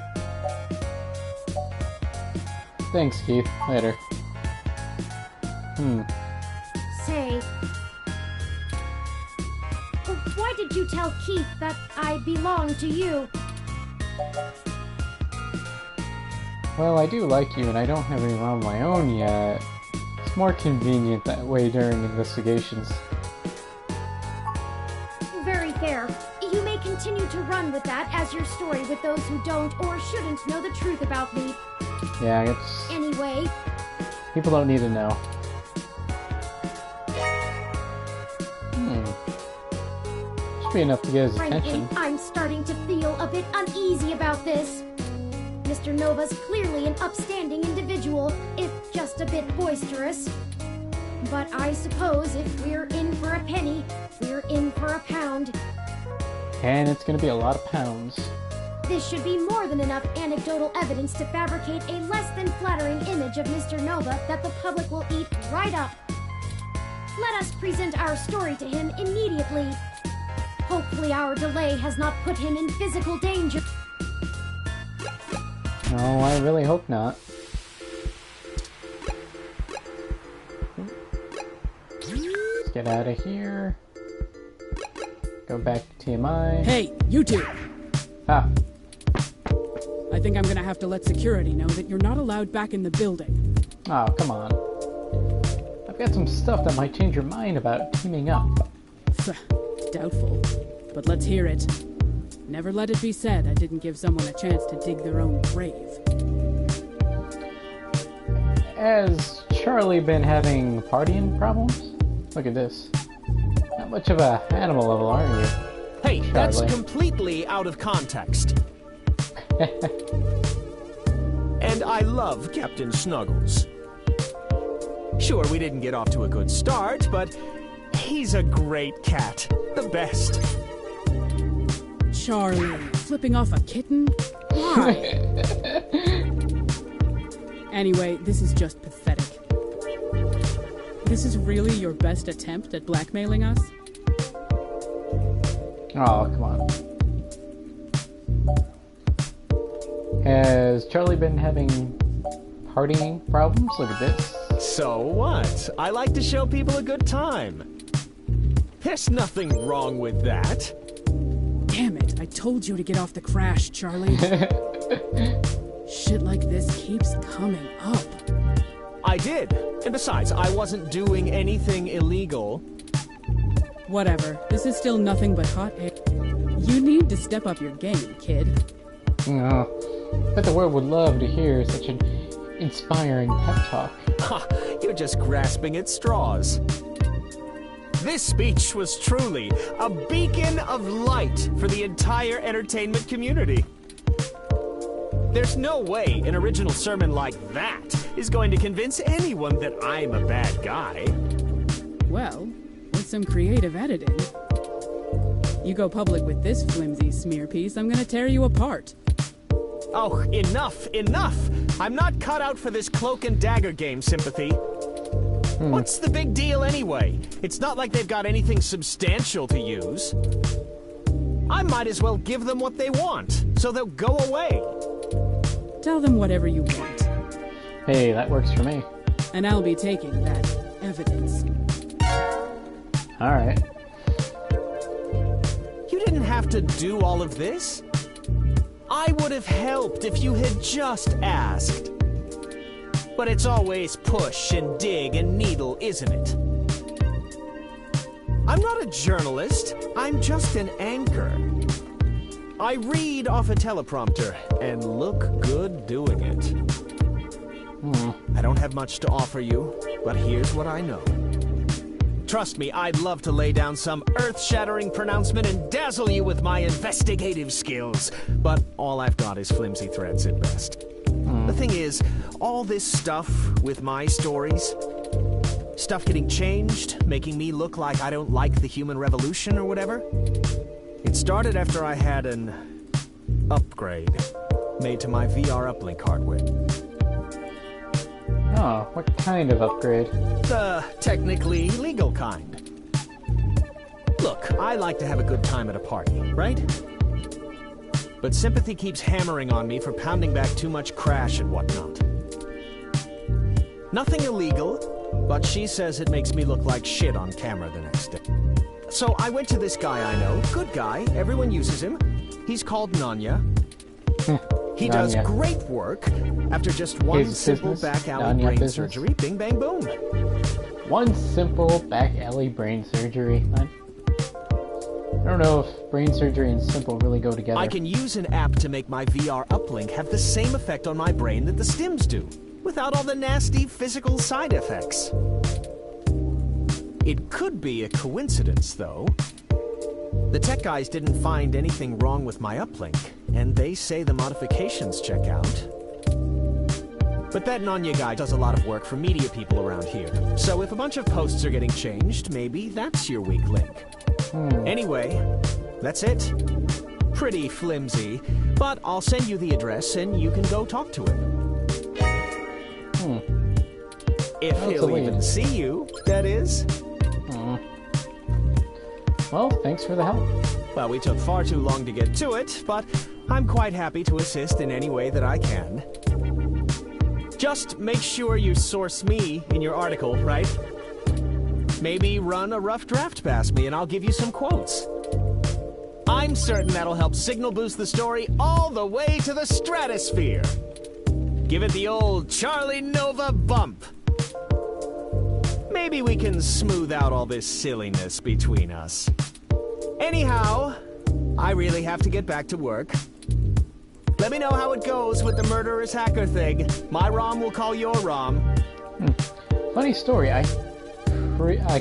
Thanks, Keith. Later. Say, why did you tell Keith that I belong to you? Well, I do like you, and I don't have any of my own yet. It's more convenient that way during investigations. Very fair. You may continue to run with that as your story with those who don't or shouldn't know the truth about me. Yeah, it's... Anyway. People don't need to know. Should be enough to get his attention. Frankly, I'm starting to feel a bit uneasy about this. Mr. Nova's clearly an upstanding individual, if just a bit boisterous. But I suppose if we're in for a penny, we're in for a pound. And it's gonna be a lot of pounds. This should be more than enough anecdotal evidence to fabricate a less than flattering image of Mr. Nova that the public will eat right up. Let us present our story to him immediately. Hopefully our delay has not put him in physical danger. No, I really hope not. Let's get out of here. Go back to TMI. Hey, you two! Ah. I think I'm gonna have to let security know that you're not allowed back in the building. Oh, come on. I've got some stuff that might change your mind about teaming up. Doubtful. But let's hear it. Never let it be said I didn't give someone a chance to dig their own grave. Has Charlie been having partying problems? Look at this. Not much of a animal level, are you? Hey, Charlie? That's completely out of context. And I love Captain Snuggles. Sure, we didn't get off to a good start, but he's a great cat. The best. Charlie, flipping off a kitten? Why? Anyway, this is just pathetic. This is really your best attempt at blackmailing us? Oh, come on. Has Charlie been having partying problems? Look at this. So what? I like to show people a good time. There's nothing wrong with that. Damn it, I told you to get off the crash, Charlie. Shit like this keeps coming up. I did. And besides, I wasn't doing anything illegal. Whatever. This is still nothing but hot air. You need to step up your game, kid. Oh, bet the world would love to hear such an inspiring pep talk. Ha! You're just grasping at straws. This speech was truly a beacon of light for the entire entertainment community. There's no way an original sermon like that is going to convince anyone that I'm a bad guy. Well, with some creative editing. You go public with this flimsy smear piece, I'm gonna tear you apart. Oh, enough, enough! I'm not cut out for this cloak and dagger game, Sympathy. What's the big deal anyway? It's not like they've got anything substantial to use. I might as well give them what they want, so they'll go away. Tell them whatever you want. Hey, that works for me. And I'll be taking that evidence. Alright. You didn't have to do all of this. I would have helped if you had just asked. But it's always push and dig and needle, isn't it? I'm not a journalist. I'm just an anchor. I read off a teleprompter and look good doing it. I don't have much to offer you, but here's what I know. Trust me, I'd love to lay down some earth-shattering pronouncement and dazzle you with my investigative skills, but all I've got is flimsy threads at best. The thing is, all this stuff with my stories, stuff getting changed, making me look like I don't like the human revolution or whatever, It started after I had an upgrade made to my VR uplink hardware. Oh, what kind of upgrade? The technically legal kind. Look, I like to have a good time at a party, right? But Sympathy keeps hammering on me for pounding back too much crash and whatnot. Nothing illegal, but she says it makes me look like shit on camera the next day. So I went to this guy I know, good guy, everyone uses him. He's called Nanya. He does great work after just one simple back alley brain surgery. Bing, bang, boom. One simple back alley brain surgery. I don't know if brain surgery and simple really go together. I can use an app to make my VR uplink have the same effect on my brain that the stims do, without all the nasty physical side effects. It could be a coincidence, though. The tech guys didn't find anything wrong with my uplink, and they say the modifications check out. But that Nanya guy does a lot of work for media people around here, so if a bunch of posts are getting changed, maybe that's your weak link. Anyway, that's it. Pretty flimsy, but I'll send you the address and you can go talk to him. If he'll even see you, that is. Well, thanks for the help. Well, we took far too long to get to it, but I'm quite happy to assist in any way that I can. Just make sure you source me in your article, right? Maybe run a rough draft past me and I'll give you some quotes. I'm certain that'll help signal boost the story all the way to the stratosphere. Give it the old Charlie Nova bump. Maybe we can smooth out all this silliness between us. Anyhow, I really have to get back to work. Let me know how it goes with the murderous hacker thing. My ROM will call your ROM. Funny story, I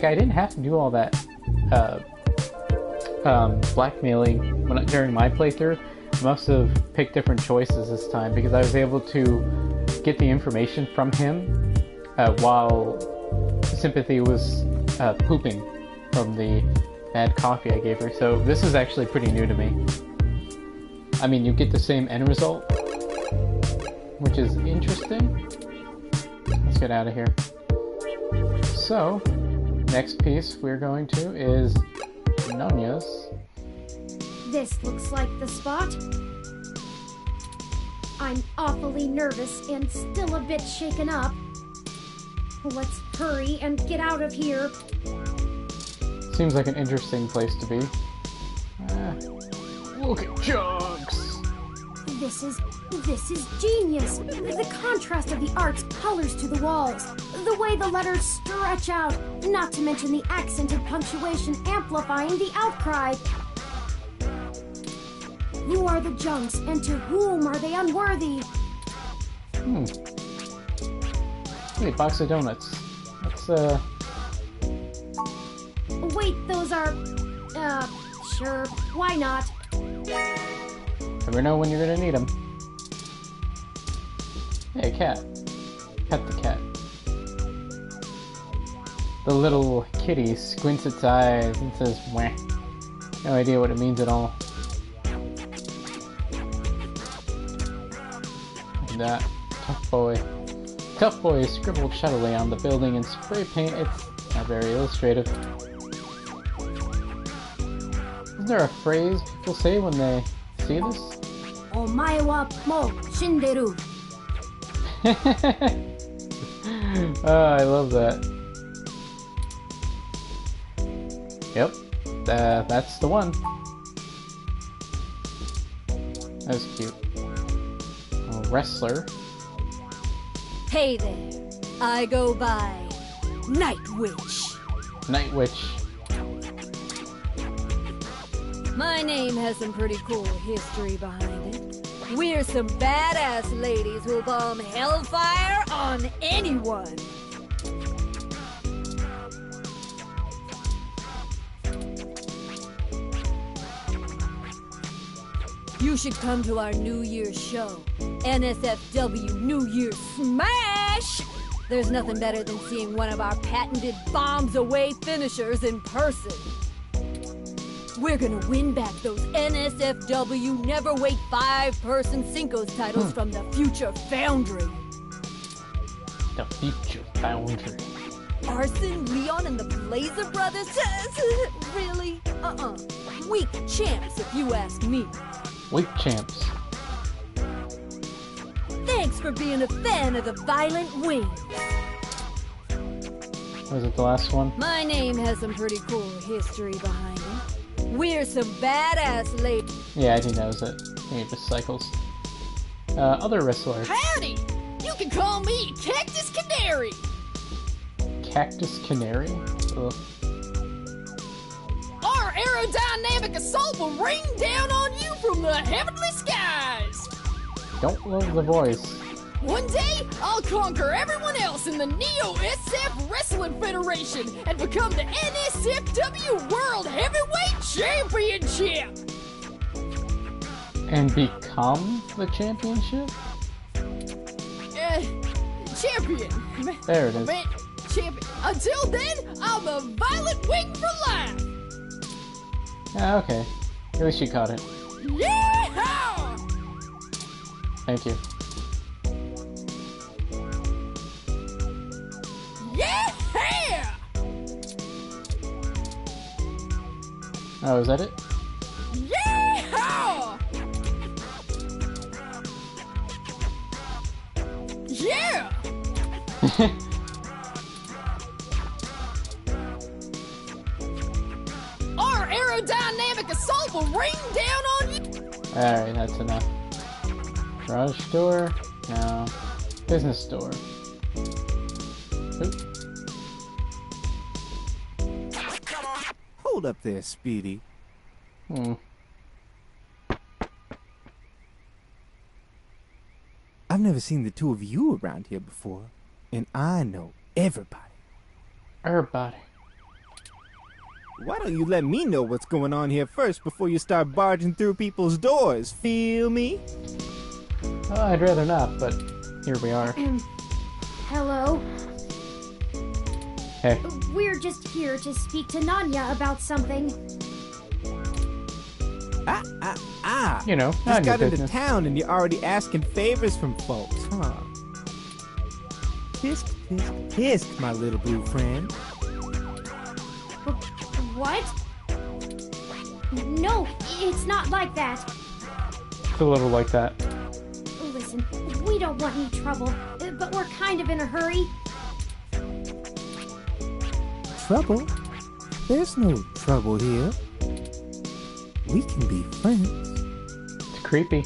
didn't have to do all that blackmailing during my playthrough. I must have picked different choices this time because I was able to get the information from him while Sympathy was pooping from the bad coffee I gave her. So this is actually pretty new to me. I mean, you get the same end result, which is interesting. Let's get out of here. So, next piece we're going to is Nanya's. This looks like the spot. I'm awfully nervous and still a bit shaken up. Let's hurry and get out of here. Seems like an interesting place to be. Look at Chunks! This is genius! The contrast of the art's colors to the walls, the way the letters stretch out, not to mention the accented punctuation amplifying the outcry. Who are the junks, and to whom are they unworthy? Hey, box of donuts. Let's, Wait, those are... sure, why not? Never know when you're gonna need them. Hey, a cat. Pet the cat. The little kitty squints its eyes and says, "Wah." No idea what it means at all. And that tough boy. Tough boy scribbled shallowly on the building in spray paint. It's not very illustrative. Isn't there a phrase people say when they see this? Omae wa mo shinderu. Oh, I love that. Yep, that's the one. That was cute. A wrestler. Hey there, I go by Night Witch. Night Witch. My name has some pretty cool history behind it. We're some badass ladies who'll bomb hellfire on anyone. You should come to our New Year's show, NSFW New Year's Smash! There's nothing better than seeing one of our patented bombs away finishers in person. We're gonna win back those NSFW Neverweight 5-person Cinco's titles from the Future Foundry. The Future Foundry. Arson, Leon, and the Blazer Brothers? Really? Weak champs, if you ask me. Weak champs. Thanks for being a fan of the Violent Wings. Was it the last one? My name has some pretty cool history behind it. We're some badass ladies. Yeah, I think that was it. I think it just cycles. Other wrestlers. Howdy! You can call me Cactus Canary. Cactus Canary? Ugh. Our aerodynamic assault will rain down on you from the heavenly skies. Don't love the voice. One day, I'll conquer everyone else in the Neo-SF Wrestling Federation and become the NSFW World Heavyweight Championship! And become the championship? Champion. There it is. Champion. Until then, I'm a Violent Wing for life! Ah, okay. At least you caught it. Yeah! Thank you. Yeah! Oh, is that it? Yeah! Yeah! Our aerodynamic assault will rain down on you! Alright, that's enough. Garage door? No. Business store. Oop. Hold up there, Speedy. I've never seen the two of you around here before, and I know everybody. Everybody. Why don't you let me know what's going on here first before you start barging through people's doors, feel me? Oh, I'd rather not, but here we are. Hello? Hey. We're just here to speak to Nanya about something. You know, Just got into town and you're already asking favors from folks, huh? Tisk, tisk, tisk, my little blue friend. What? No, it's not like that. It's a little like that. Listen, we don't want any trouble, but we're kind of in a hurry. Trouble? There's no trouble here. We can be friends. It's creepy.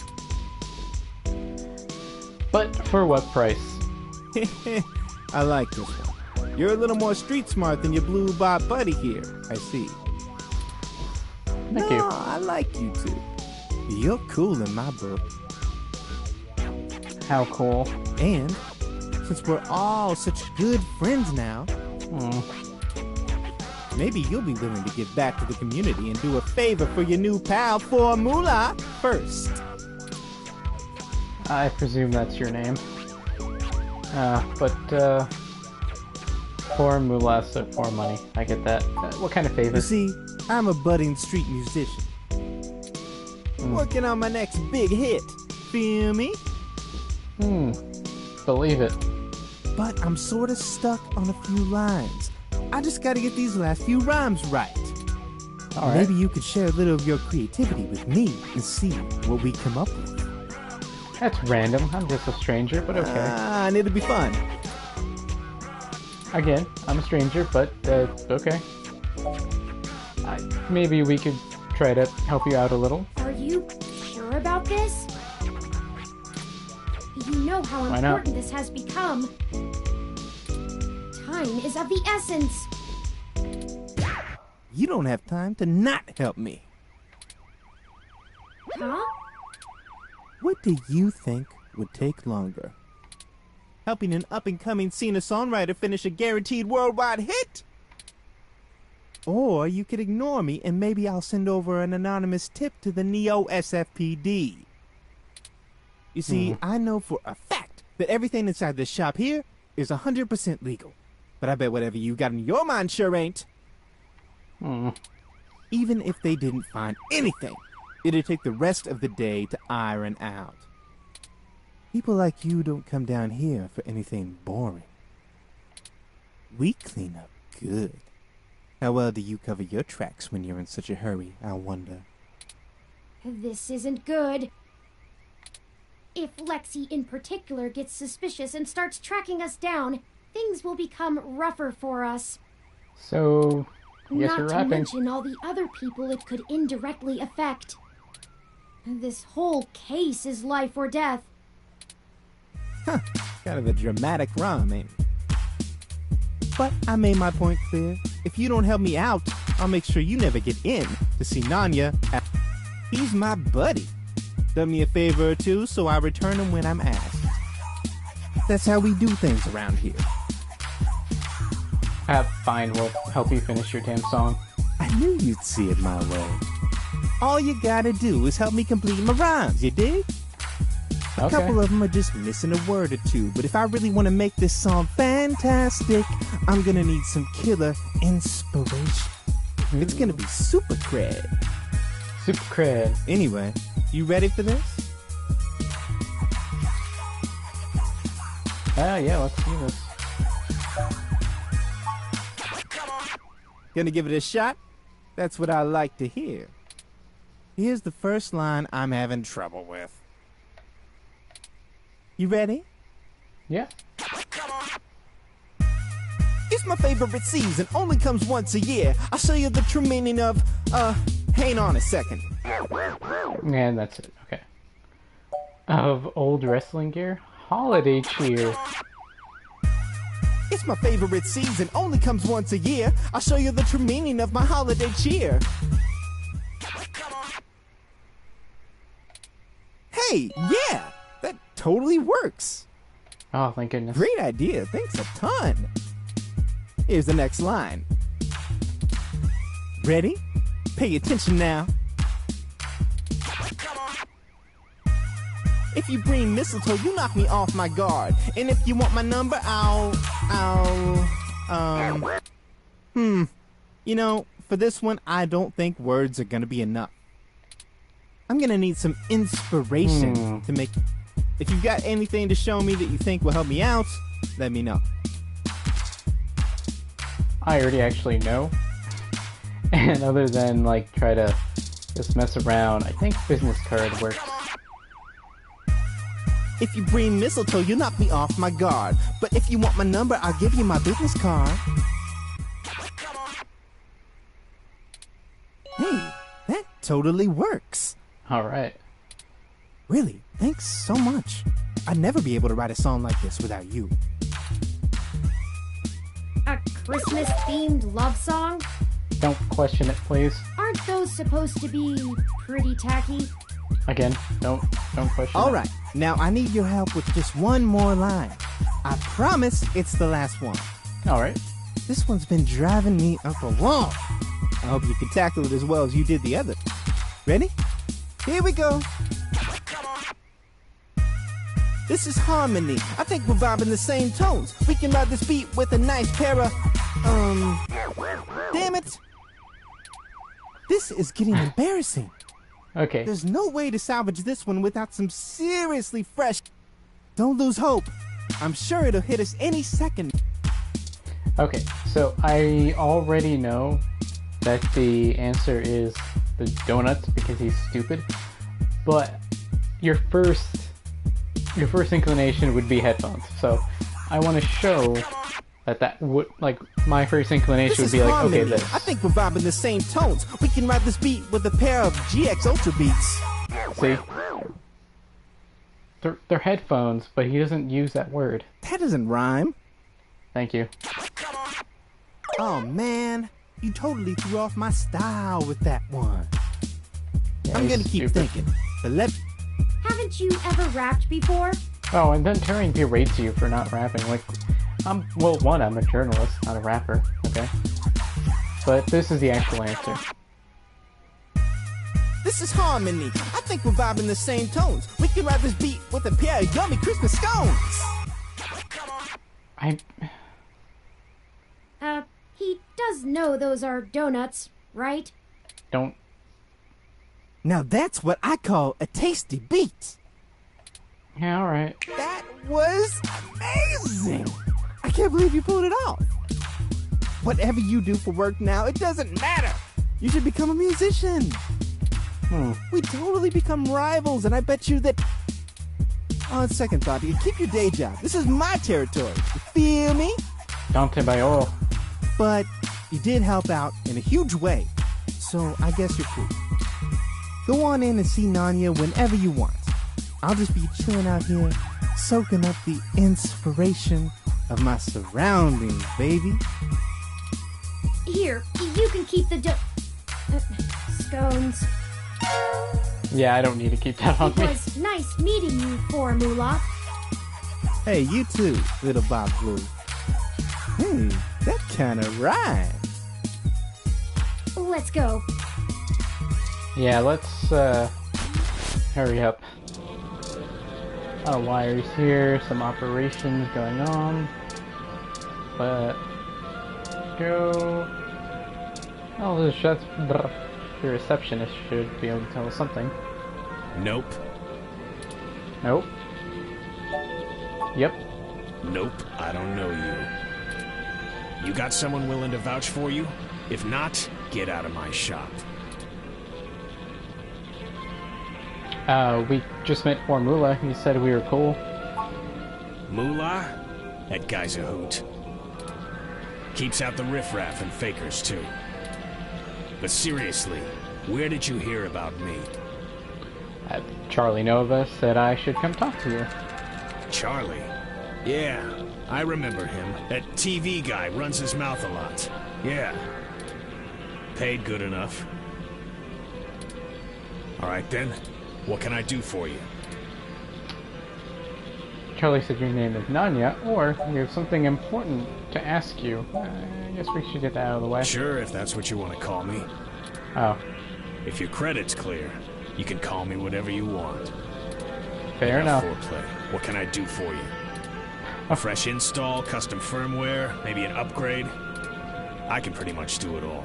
But for what price? I like this one. You're a little more street smart than your blue bot buddy here, I see. Thank you. I like you too. You're cool in my book. How cool. And since we're all such good friends now, maybe you'll be willing to give back to the community and do a favor for your new pal Formula first. I presume that's your name. For moolah, so for money. I get that. What kind of favor? You see, I'm a budding street musician. Working on my next big hit. Feel me? Believe it. But I'm sort of stuck on a few lines. I just gotta get these last few rhymes right. All right. Maybe you could share a little of your creativity with me and see what we come up with. That's random. I'm just a stranger, but okay. And it'll be fun. Again, I'm a stranger, but okay. Maybe we could try to help you out a little. Are you sure about this? You know how Why not? important this has become. Time is of the essence. You don't have time to not help me. Huh? What do you think would take longer? Helping an up-and-coming singer-songwriter finish a guaranteed worldwide hit? Or you could ignore me and maybe I'll send over an anonymous tip to the Neo-SFPD. You see, I know for a fact that everything inside this shop here is 100% legal. But I bet whatever you got in your mind sure ain't. Even if they didn't find anything, it'd take the rest of the day to iron out. People like you don't come down here for anything boring. We clean up good. How well do you cover your tracks when you're in such a hurry, I wonder? This isn't good. If Lexi in particular gets suspicious and starts tracking us down, things will become rougher for us. So, I guess Not you're to rapping. mention all the other people it could indirectly affect. This whole case is life or death. Huh, kind of a dramatic rhyme, ain't it? But I made my point clear. If you don't help me out, I'll make sure you never get in to see Nanya. He's my buddy. Done me a favor or two, so I return him when I'm asked. That's how we do things around here. Fine, we'll help you finish your damn song. I knew you'd see it my way. All you gotta do is help me complete my rhymes, you dig? A couple of them are just missing a word or two, but if I really want to make this song fantastic, I'm gonna need some killer inspiration. It's gonna be super cred. Super cred. Anyway, you ready for this? Yeah, let's do this. Gonna give it a shot? That's what I like to hear. Here's the first line I'm having trouble with. You ready? Yeah. It's my favorite season, only comes once a year. I'll show you the true meaning of, hang on a second. And that's it, okay. Of old wrestling gear? Holiday cheer. It's my favorite season, only comes once a year. I'll show you the true meaning of my holiday cheer. Hey, yeah! That totally works. Oh, thank goodness. Great idea. Thanks a ton. Here's the next line. Ready? Pay attention now. If you bring mistletoe, you knock me off my guard. And if you want my number, You know, for this one, I don't think words are gonna be enough. I'm gonna need some inspiration to make... If you've got anything to show me that you think will help me out, let me know. I already actually know. And other than, like, try to just mess around, I think business card works. If you bring mistletoe, you knock me off my guard. But if you want my number, I'll give you my business card. Hey, that totally works. Alright. Really, thanks so much. I'd never be able to write a song like this without you. A Christmas-themed love song? Don't question it, please. Aren't those supposed to be pretty tacky? Again, don't question it. Alright, now I need your help with just one more line. I promise it's the last one. Alright. This one's been driving me up a wall. I hope you can tackle it as well as you did the other. Ready? Here we go. This is harmony. I think we're vibing the same tones. We can ride this beat with a nice pair of... Damn it! This is getting embarrassing. Okay. There's no way to salvage this one without some seriously fresh... Don't lose hope. I'm sure it'll hit us any second. Okay, so I already know that the answer is the donuts because he's stupid, but your first inclination would be headphones. So I want to show that would, like, my first inclination would be like, harmony. okay, this. I think we're vibing the same tones. We can ride this beat with a pair of GX Ultra Beats. See? They're headphones, but he doesn't use that word. That doesn't rhyme. Thank you. Oh man, you totally threw off my style with that one. Yeah, I'm gonna keep thinking. But Haven't you ever rapped before? Oh, and then Turing berates you for not rapping. Like, well, one, I'm a journalist, not a rapper, okay? But this is the actual answer. This is harmony. I think we're vibing the same tones. We can ride this beat with a pair of yummy Christmas scones. He does know those are donuts, right? don't... Now that's what I call a tasty beat. Yeah, alright. That was amazing. I can't believe you pulled it off. Whatever you do for work now, it doesn't matter. You should become a musician. We totally become rivals, and I bet you that... On second thought, you keep your day job. This is my territory. You feel me? Dante Bayo. But you did help out in a huge way, so I guess you're free. Go on in and see Nanya whenever you want. I'll just be chilling out here, soaking up the inspiration of my surroundings, baby. Here, you can keep the scones. Yeah, I don't need to keep that on It me. was nice meeting you, Formula. Hey, you too, little Bob Blue. Hey, that kind of rhymes. Let's go. Yeah, let's hurry up. A lot of wires here, some operations going on. But go. Oh, the receptionist should be able to tell us something. Nope. Nope. Yep. Nope, I don't know you. You got someone willing to vouch for you? If not, get out of my shop. We just met Formula. He said we were cool. Moolah? That guy's a hoot. Keeps out the riffraff and fakers, too. But seriously, where did you hear about me? Charlie Nova said I should come talk to you. Charlie? Yeah, I remember him. That TV guy runs his mouth a lot. Yeah. Paid good enough. Alright then, what can I do for you? Charlie said your name is Nanya, or you have something important to ask you. I guess we should get that out of the way. Sure, if that's what you want to call me. Oh. If your credit's clear, you can call me whatever you want. Fair enough. Foreplay. What can I do for you? A fresh install, custom firmware, maybe an upgrade? I can pretty much do it all.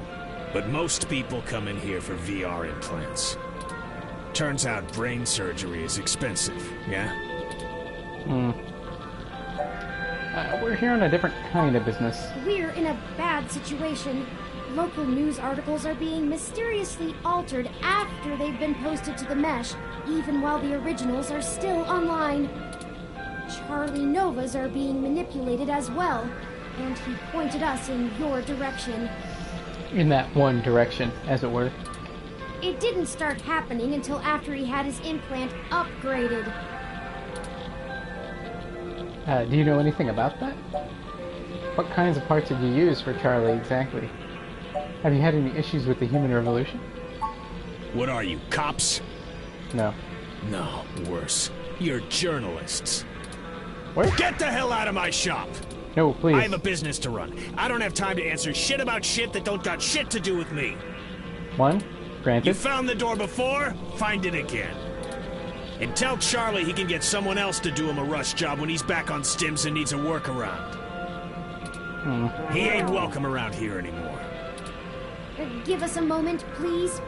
But most people come in here for VR implants. Turns out brain surgery is expensive, yeah? We're here on a different kind of business. We're in a bad situation. Local news articles are being mysteriously altered after they've been posted to the mesh, even while the originals are still online. Charlie Novas are being manipulated as well, and he pointed us in your direction. In that one direction, as it were. It didn't start happening until after he had his implant upgraded. Do you know anything about that? What kinds of parts did you use for Charlie exactly? Have you had any issues with the human revolution? What are you, cops? No. No, worse. You're journalists. What? Get the hell out of my shop! No, please. I have a business to run. I don't have time to answer shit about shit that don't got shit to do with me. One, granted. You found the door before? Find it again. And tell Charlie he can get someone else to do him a rush job when he's back on stims and needs a workaround. He ain't welcome around here anymore. Give us a moment, please.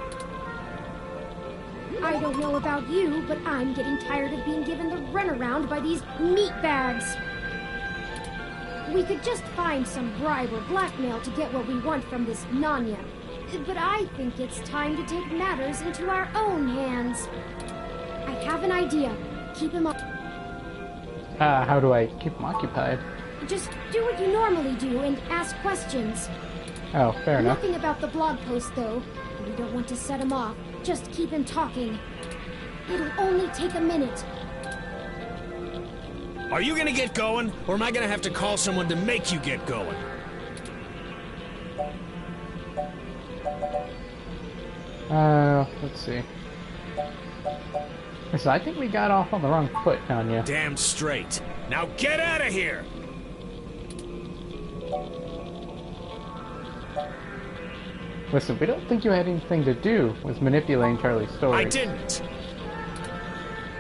I don't know about you, but I'm getting tired of being given the runaround by these meatbags. We could just find some bribe or blackmail to get what we want from this Nanya. But I think it's time to take matters into our own hands. I have an idea. Keep him up. How do I keep him occupied? Just do what you normally do and ask questions. Oh, fair enough. Nothing about the blog post, though. We don't want to set him off. Just keep him talking. It'll only take a minute. Are you gonna get going, or am I gonna have to call someone to make you get going? Let's see. So I think we got off on the wrong foot, Tanya. Damn straight. Now get out of here! Listen, we don't think you had anything to do with manipulating Charlie's story. I didn't!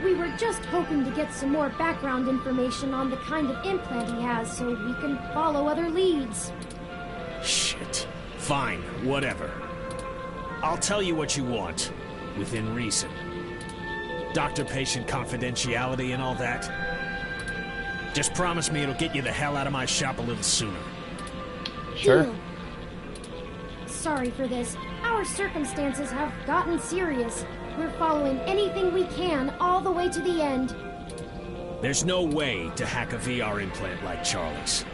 We were just hoping to get some more background information on the kind of implant he has so we can follow other leads. Shit. Fine, whatever. I'll tell you what you want, within reason. Doctor-patient confidentiality and all that. Just promise me it'll get you the hell out of my shop a little sooner. Sure. Deal. Sorry for this. Our circumstances have gotten serious. We're following anything we can all the way to the end. There's no way to hack a VR implant like Charlie's.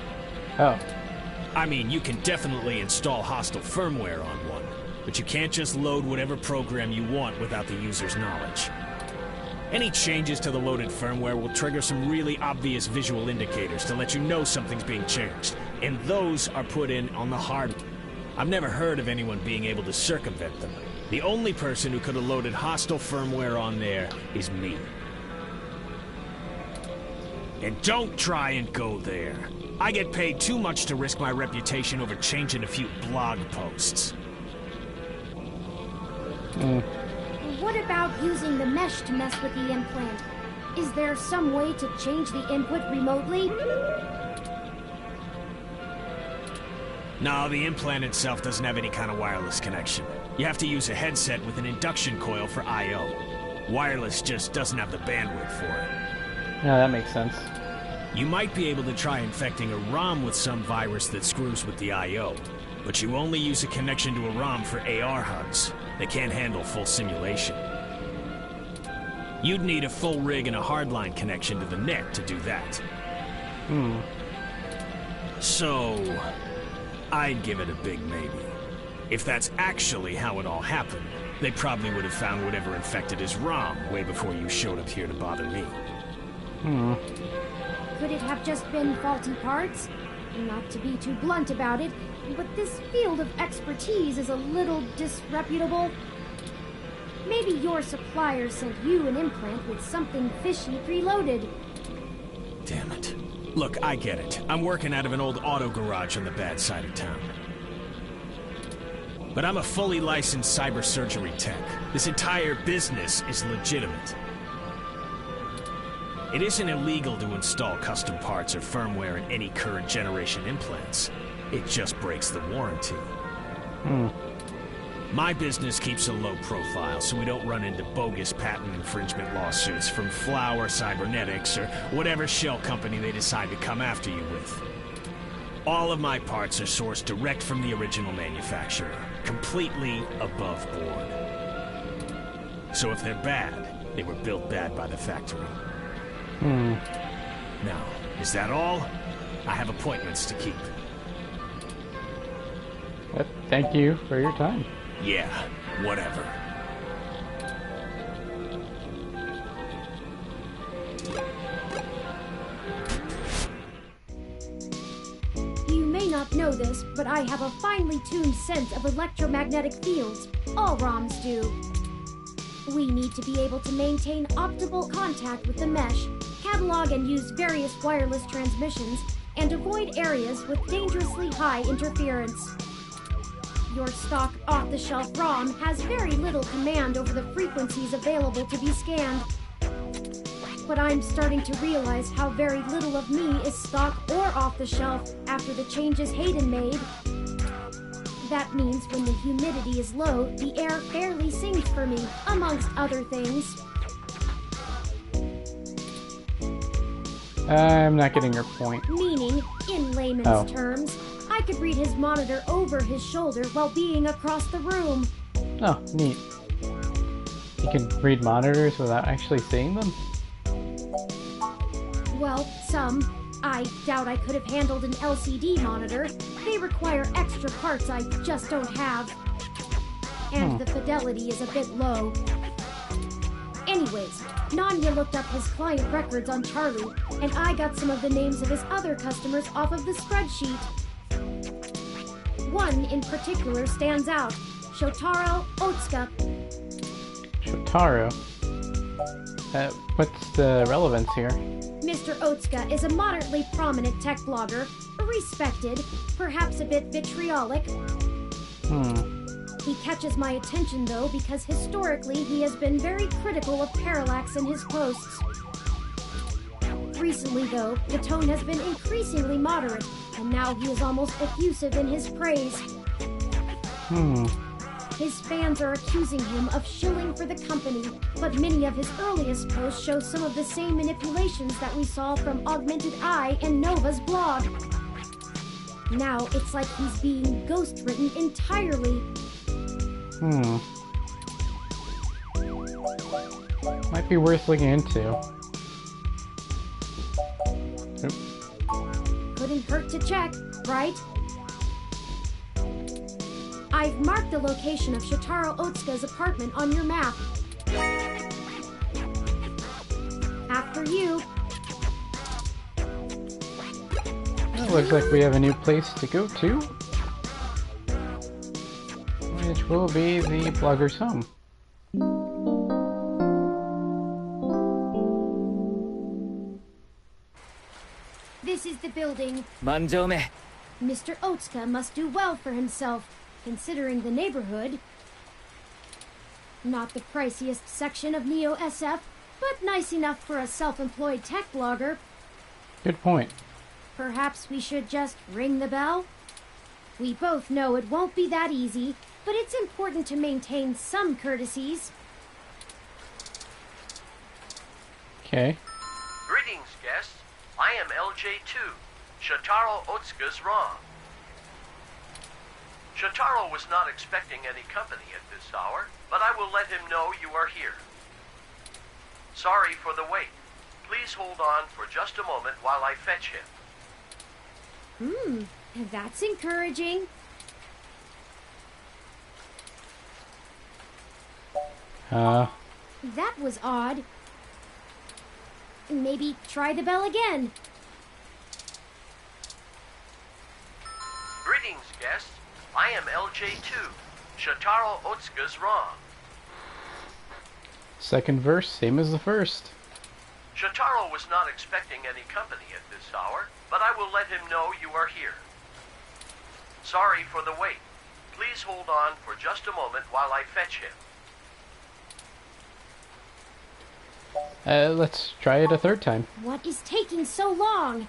Oh. I mean, you can definitely install hostile firmware on one, but you can't just load whatever program you want without the user's knowledge. Any changes to the loaded firmware will trigger some really obvious visual indicators to let you know something's being changed, and those are put in on the hardware. I've never heard of anyone being able to circumvent them. The only person who could have loaded hostile firmware on there is me. And don't try and go there. I get paid too much to risk my reputation over changing a few blog posts. What about using the mesh to mess with the implant? Is there some way to change the input remotely? No, the implant itself doesn't have any kind of wireless connection. You have to use a headset with an induction coil for I/O. Wireless just doesn't have the bandwidth for it. Yeah, that makes sense. You might be able to try infecting a ROM with some virus that screws with the I/O, but you only use a connection to a ROM for AR hugs. They can't handle full simulation. You'd need a full rig and a hardline connection to the net to do that. So, I'd give it a big maybe. If that's actually how it all happened, they probably would have found whatever infected his ROM way before you showed up here to bother me. Could it have just been faulty parts? Not to be too blunt about it, but this field of expertise is a little disreputable. Maybe your supplier sent you an implant with something fishy preloaded. Damn it. Look, I get it. I'm working out of an old auto garage on the bad side of town. But I'm a fully licensed cyber surgery tech. This entire business is legitimate. It isn't illegal to install custom parts or firmware in any current generation implants. It just breaks the warranty. My business keeps a low profile so we don't run into bogus patent infringement lawsuits from Flower Cybernetics or whatever shell company they decide to come after you with. All of my parts are sourced direct from the original manufacturer, completely above board. So if they're bad, they were built bad by the factory. Now, is that all? I have appointments to keep. Thank you for your time. Yeah, whatever. You may not know this, but I have a finely tuned sense of electromagnetic fields. All ROMs do. We need to be able to maintain optimal contact with the mesh, catalog and use various wireless transmissions, and avoid areas with dangerously high interference. Your stock off-the-shelf ROM has very little command over the frequencies available to be scanned. But I'm starting to realize how very little of me is stock or off-the-shelf after the changes Hayden made. That means when the humidity is low, the air barely sings for me, amongst other things. I'm not getting your point. Meaning, in layman's terms, I could read his monitor over his shoulder while being across the room. Oh, neat. You can read monitors without actually seeing them? Well, some. I doubt I could have handled an LCD monitor. They require extra parts I just don't have. And the fidelity is a bit low. Anyways, Nanya looked up his client records on Charlie, and I got some of the names of his other customers off of the spreadsheet. One in particular stands out. Shotaro Otsuka. Shotaro? What's the relevance here? Mr. Otsuka is a moderately prominent tech blogger, respected, perhaps a bit vitriolic. He catches my attention, though, because historically he has been very critical of parallax in his posts. Recently, though, the tone has been increasingly moderate, and now he is almost effusive in his praise. His fans are accusing him of shilling for the company, but many of his earliest posts show some of the same manipulations that we saw from Augmented Eye and Nova's blog. Now it's like he's being ghost-written entirely. Might be worth looking into. Oop. Couldn't hurt to check, right? I've marked the location of Shotaro Otsuka's apartment on your map. After you. Well, looks like we have a new place to go to, which will be the blogger's home. This is the building. Manjoume. Mr. Otsuka must do well for himself, considering the neighborhood. Not the priciest section of Neo SF, but nice enough for a self-employed tech blogger. Good point. Perhaps we should just ring the bell? We both know it won't be that easy, but it's important to maintain some courtesies. Okay. Greetings, guests. I am LJ2. Shotaro Otsuka's wrong. Shotaro was not expecting any company at this hour, but I will let him know you are here. Sorry for the wait. Please hold on for just a moment while I fetch him. That's encouraging. That was odd. Maybe try the bell again. Greetings, guests. I am LJ2. Shotaro Otsuka's wrong. Second verse, same as the first. Shotaro was not expecting any company at this hour, but I will let him know you are here. Sorry for the wait. Please hold on for just a moment while I fetch him. Let's try it a third time. What is taking so long?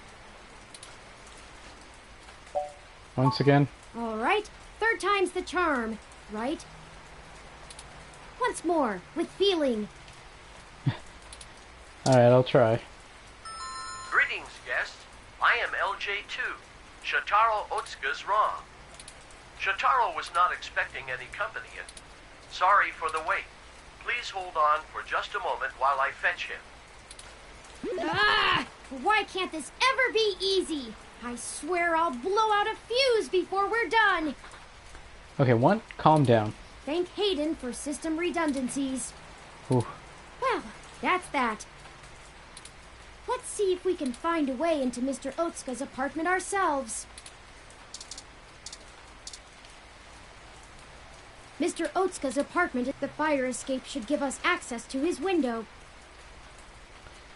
Once again. All right, third time's the charm, right? Once more, with feeling. Alright, I'll try. Greetings, guests. I am LJ2. Shotaro Otsuka's wrong. Shotaro was not expecting any company. Sorry for the wait. Please hold on for just a moment while I fetch him. Ah! Why can't this ever be easy? I swear I'll blow out a fuse before we're done. Okay, one, calm down. Thank Hayden for system redundancies. Ooh. Well, that's that. Let's see if we can find a way into Mr. Otsuka's apartment ourselves. Mr. Otsuka's apartment, the fire escape should give us access to his window.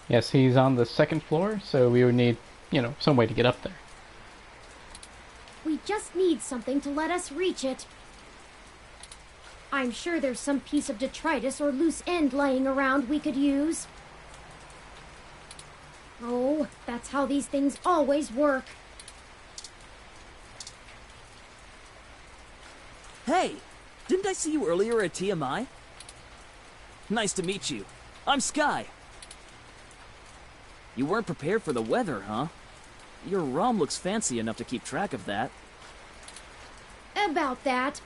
Yes, he's on the second floor, so we would need, some way to get up there. We just need something to let us reach it. I'm sure there's some piece of detritus or loose end laying around we could use. Oh, that's how these things always work. Hey, didn't I see you earlier at TMI? Nice to meet you. I'm Sky. You weren't prepared for the weather, huh? Your ROM looks fancy enough to keep track of that. About that.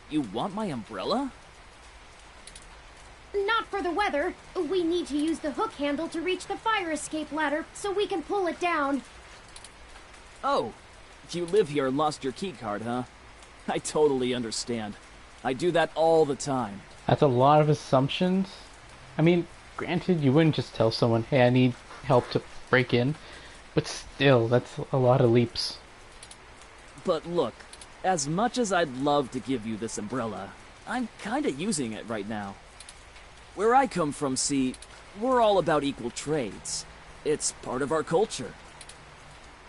You want my umbrella? Not for the weather. We need to use the hook handle to reach the fire escape ladder so we can pull it down. Oh, you live here and lost your keycard, huh? I totally understand. I do that all the time. That's a lot of assumptions. I mean, granted, you wouldn't just tell someone, hey, I need help to break in. But still, that's a lot of leaps. But look, as much as I'd love to give you this umbrella, I'm kinda using it right now. Where I come from, see, we're all about equal trades. It's part of our culture.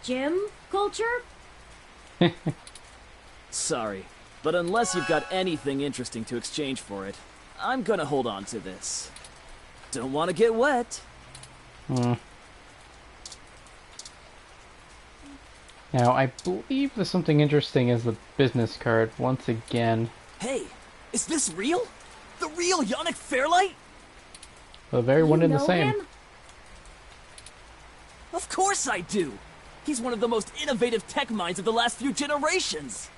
Gym culture? Sorry, but unless you've got anything interesting to exchange for it, I'm gonna hold on to this. Don't want to get wet. Now, I believe there's something interesting is the business card once again. Hey, is this real? The real Yannick Fairlight? The very one and the know same. him? Of course I do! He's one of the most innovative tech minds of the last few generations!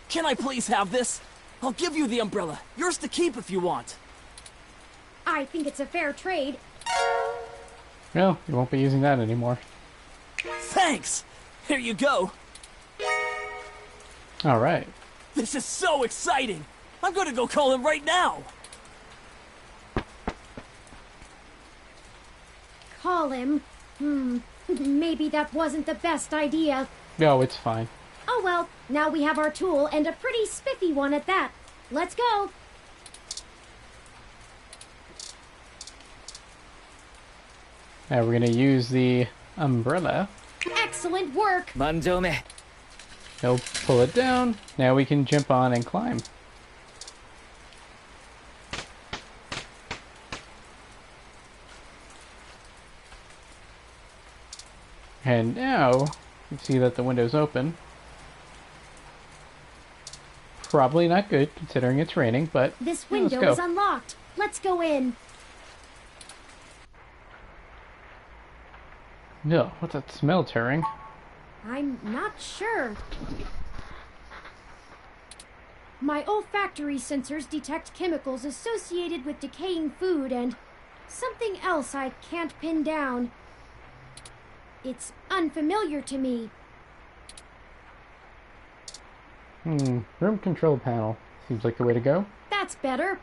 Can I please have this? I'll give you the umbrella. Yours to keep if you want. I think it's a fair trade. Well, you won't be using that anymore. Thanks! Here you go. Alright. This is so exciting! I'm gonna go call him right now! Call him? Maybe that wasn't the best idea. No, it's fine. Oh well, now we have our tool, and a pretty spiffy one at that. Let's go! Now we're gonna use the umbrella. Excellent work! Manjoume. He'll pull it down. Now we can jump on and climb. And now, you see that the window's open. Probably not good, considering it's raining, but This yeah, let's window go. is unlocked. Let's go in. No, what's that smell, Turing? I'm not sure. My olfactory sensors detect chemicals associated with decaying food and something else I can't pin down. It's unfamiliar to me. Room control panel. Seems like the way to go. That's better.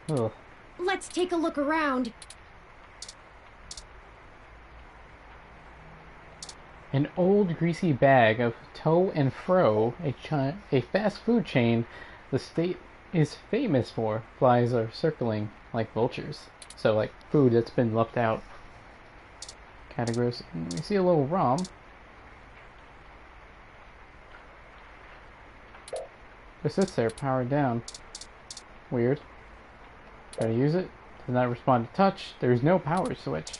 Ugh. Let's take a look around. An old greasy bag of to and fro, a fast food chain the state is famous for. Flies are circling like vultures. So like food that's been left out. Categories. We see a little ROM. Just sits there, powered down. Weird. Try to use it. Does not respond to touch. There's no power switch.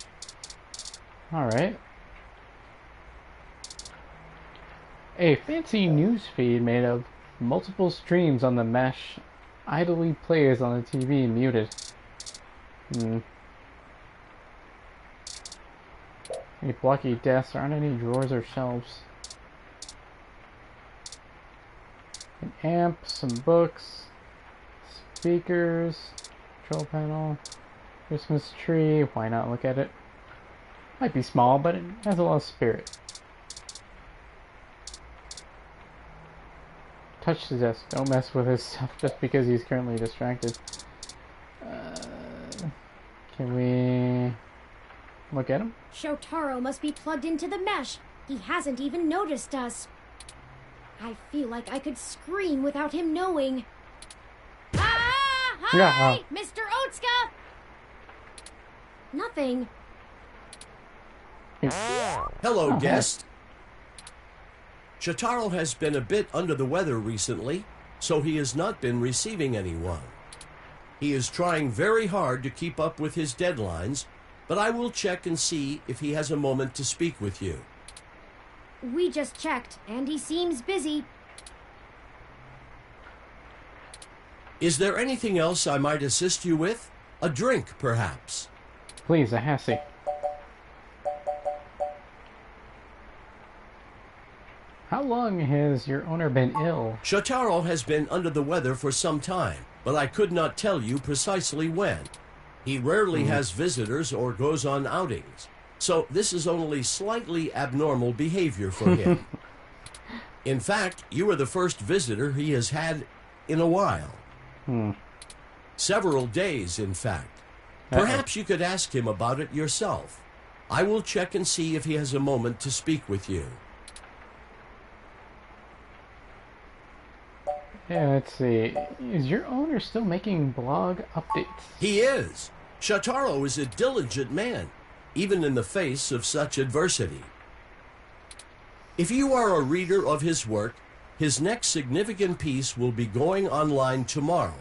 Alright. A fancy news feed made of multiple streams on the mesh idly plays on the TV muted. Any blocky desks. There aren't any drawers or shelves. An amp, some books, speakers, control panel, Christmas tree. Why not look at it? Might be small, but it has a lot of spirit. Touch the desk. Don't mess with his stuff just because he's currently distracted. Can we look at him? Shotaro must be plugged into the mesh. He hasn't even noticed us. I feel like I could scream without him knowing. Ah! Hi! Yeah, Mr. Otsuka! Nothing. Hello, guest. Shotaro has been a bit under the weather recently, so he has not been receiving anyone. He is trying very hard to keep up with his deadlines, but I will check and see if he has a moment to speak with you. We just checked, and he seems busy. Is there anything else I might assist you with? A drink, perhaps? Please, a Hassie. How long has your owner been ill? Shotaro has been under the weather for some time, but I could not tell you precisely when. He rarely has visitors or goes on outings, so this is only slightly abnormal behavior for him. In fact, you are the first visitor he has had in a while. Several days, in fact. Perhaps you could ask him about it yourself. I will check and see if he has a moment to speak with you. Yeah, let's see. Is your owner still making blog updates? He is. Shotaro is a diligent man, even in the face of such adversity. If you are a reader of his work, his next significant piece will be going online tomorrow.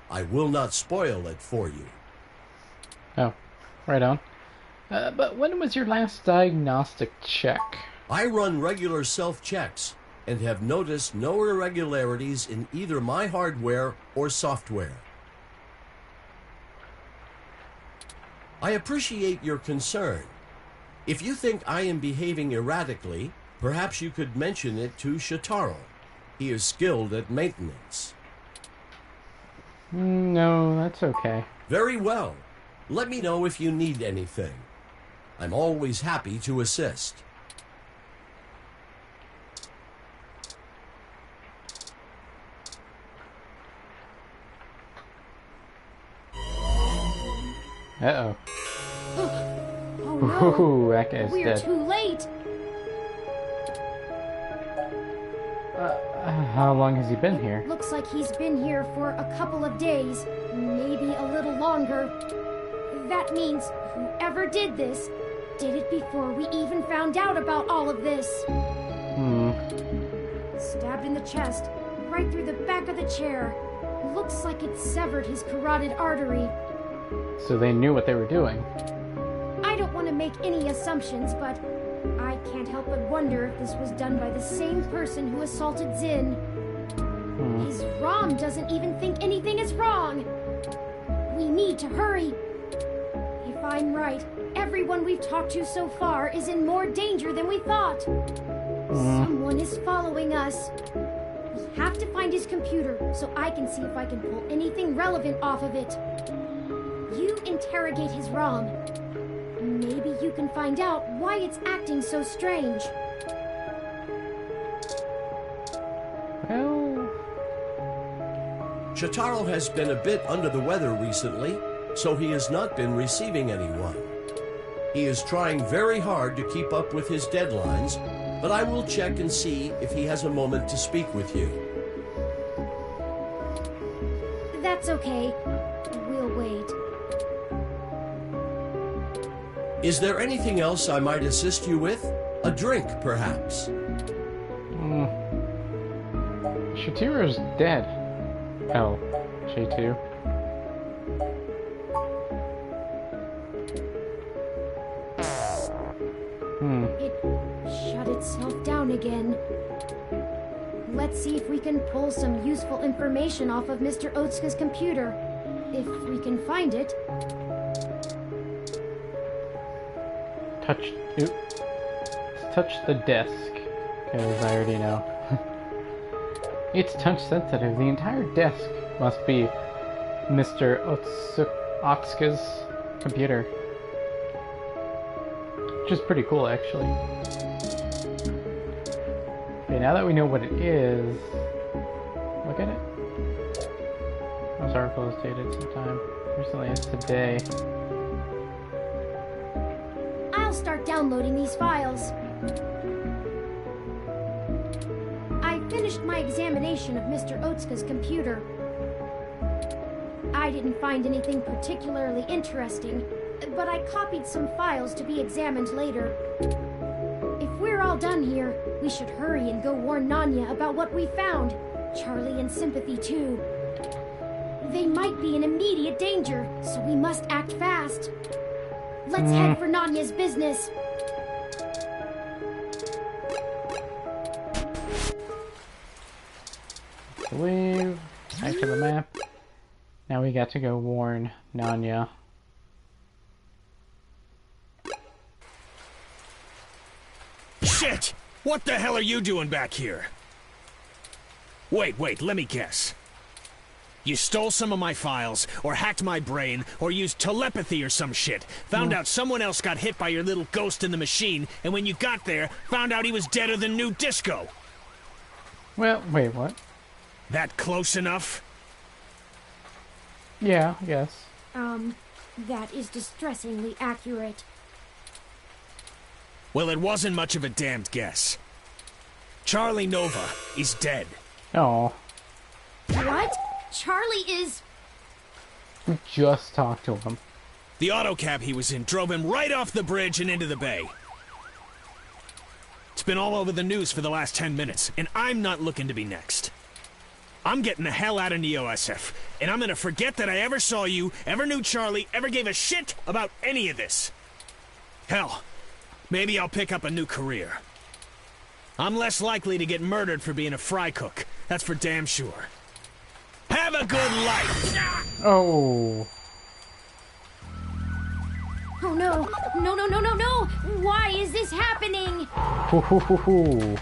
I will not spoil it for you. Oh, right on. But when was your last diagnostic check? I run regular self-checks and have noticed no irregularities in either my hardware or software. I appreciate your concern. If you think I am behaving erratically, perhaps you could mention it to Shotaro. He is skilled at maintenance. No, that's okay. Very well. Let me know if you need anything. I'm always happy to assist. Uh-oh. Oh no! Ooh, that guy's We're dead. too late! How long has he been here? Looks like he's been here for a couple of days, maybe a little longer. That means whoever did this did it before we even found out about all of this. Stabbed in the chest, right through the back of the chair. Looks like it severed his carotid artery. So they knew what they were doing. I don't want to make any assumptions, but I can't help but wonder if this was done by the same person who assaulted Zin. His ROM doesn't even think anything is wrong. We need to hurry. If I'm right, everyone we've talked to so far is in more danger than we thought. Someone is following us. We have to find his computer so I can see if I can pull anything relevant off of it. You interrogate his ROM. Maybe you can find out why it's acting so strange. Well... Shotaro has been a bit under the weather recently, so he has not been receiving anyone. He is trying very hard to keep up with his deadlines, but I will check and see if he has a moment to speak with you. That's okay. We'll wait. Is there anything else I might assist you with? A drink, perhaps? Shatiro's dead. Oh, J2. It shut itself down again. Let's see if we can pull some useful information off of Mr. Otsuka's computer. If we can find it. Touch the desk, because I already know. It's touch sensitive. The entire desk must be Mr. Otsuka's computer. Which is pretty cool, actually. Okay, now that we know what it is, look at it. This article is dated sometime recently as today. I'll start downloading these files. I finished my examination of Mr. Otsuka's computer. I didn't find anything particularly interesting, but I copied some files to be examined later. If we're all done here, we should hurry and go warn Nanya about what we found. Charlie and Sympathy, too. They might be in immediate danger, so we must act fast. Let's head for Nanya's business. Leave. Back to the map. Now we got to go warn Nanya. Shit! What the hell are you doing back here? Wait, let me guess. You stole some of my files, or hacked my brain, or used telepathy or some shit. Found out someone else got hit by your little ghost in the machine, and when you got there, found out he was deader than new disco. Well, wait, what? That close enough? Yeah, I guess. That is distressingly accurate. Well, it wasn't much of a damned guess. Charlie Nova is dead. Oh. What? Charlie is... We just talked to him. The autocab he was in drove him right off the bridge and into the bay. It's been all over the news for the last 10 minutes, and I'm not looking to be next. I'm getting the hell out of Neo-SF, and I'm gonna forget that I ever saw you, ever knew Charlie, ever gave a shit about any of this. Hell, maybe I'll pick up a new career. I'm less likely to get murdered for being a fry cook. That's for damn sure. Have a good life! Oh. Oh no! No, no, no, no, no! Why is this happening? Hoo, hoo, hoo, hoo.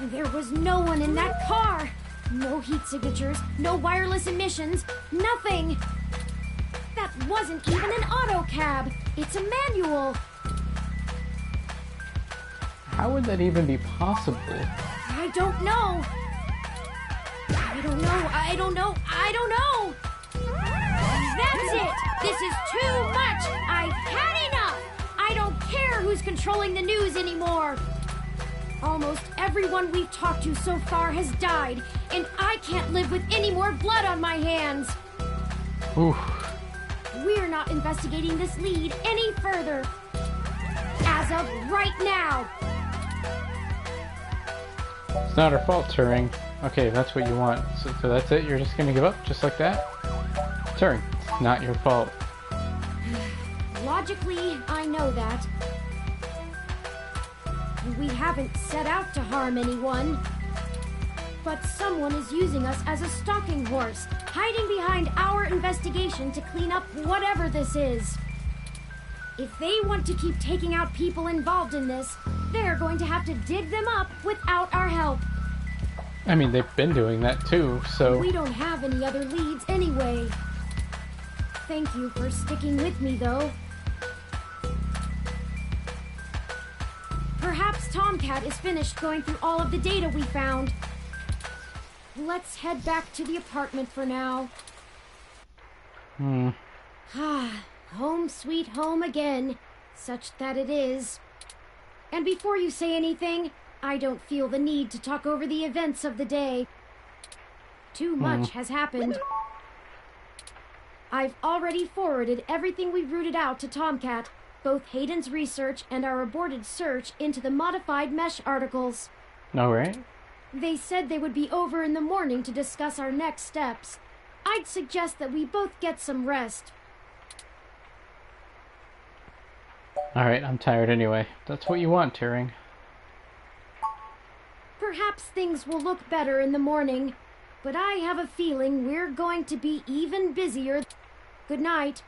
There was no one in that car! No heat signatures, no wireless emissions, nothing! That wasn't even an auto cab! It's a manual! How would that even be possible? I don't know! I don't know, I don't know, I don't know! That's it! This is too much! I've had enough! I don't care who's controlling the news anymore! Almost everyone we've talked to so far has died, and I can't live with any more blood on my hands! Oof. We're not investigating this lead any further. As of right now. It's not our fault, Turing. Okay, that's what you want. So that's it? You're just gonna give up? Just like that? Turing, it's not your fault. Logically, I know that. We haven't set out to harm anyone. But someone is using us as a stalking horse, hiding behind our investigation to clean up whatever this is. If they want to keep taking out people involved in this, they're going to have to dig them up without our help. I mean, they've been doing that too, so... We don't have any other leads anyway. Thank you for sticking with me, though. Perhaps Tomcat is finished going through all of the data we found. Let's head back to the apartment for now. Home sweet home again, such that it is. And before you say anything, I don't feel the need to talk over the events of the day. Too much has happened. I've already forwarded everything we rooted out to Tomcat, both Hayden's research and our aborted search into the modified mesh articles. Alright. They said they would be over in the morning to discuss our next steps. I'd suggest that we both get some rest. Alright, I'm tired anyway. That's what you want, Turing. Perhaps things will look better in the morning, but I have a feeling we're going to be even busier. Good night.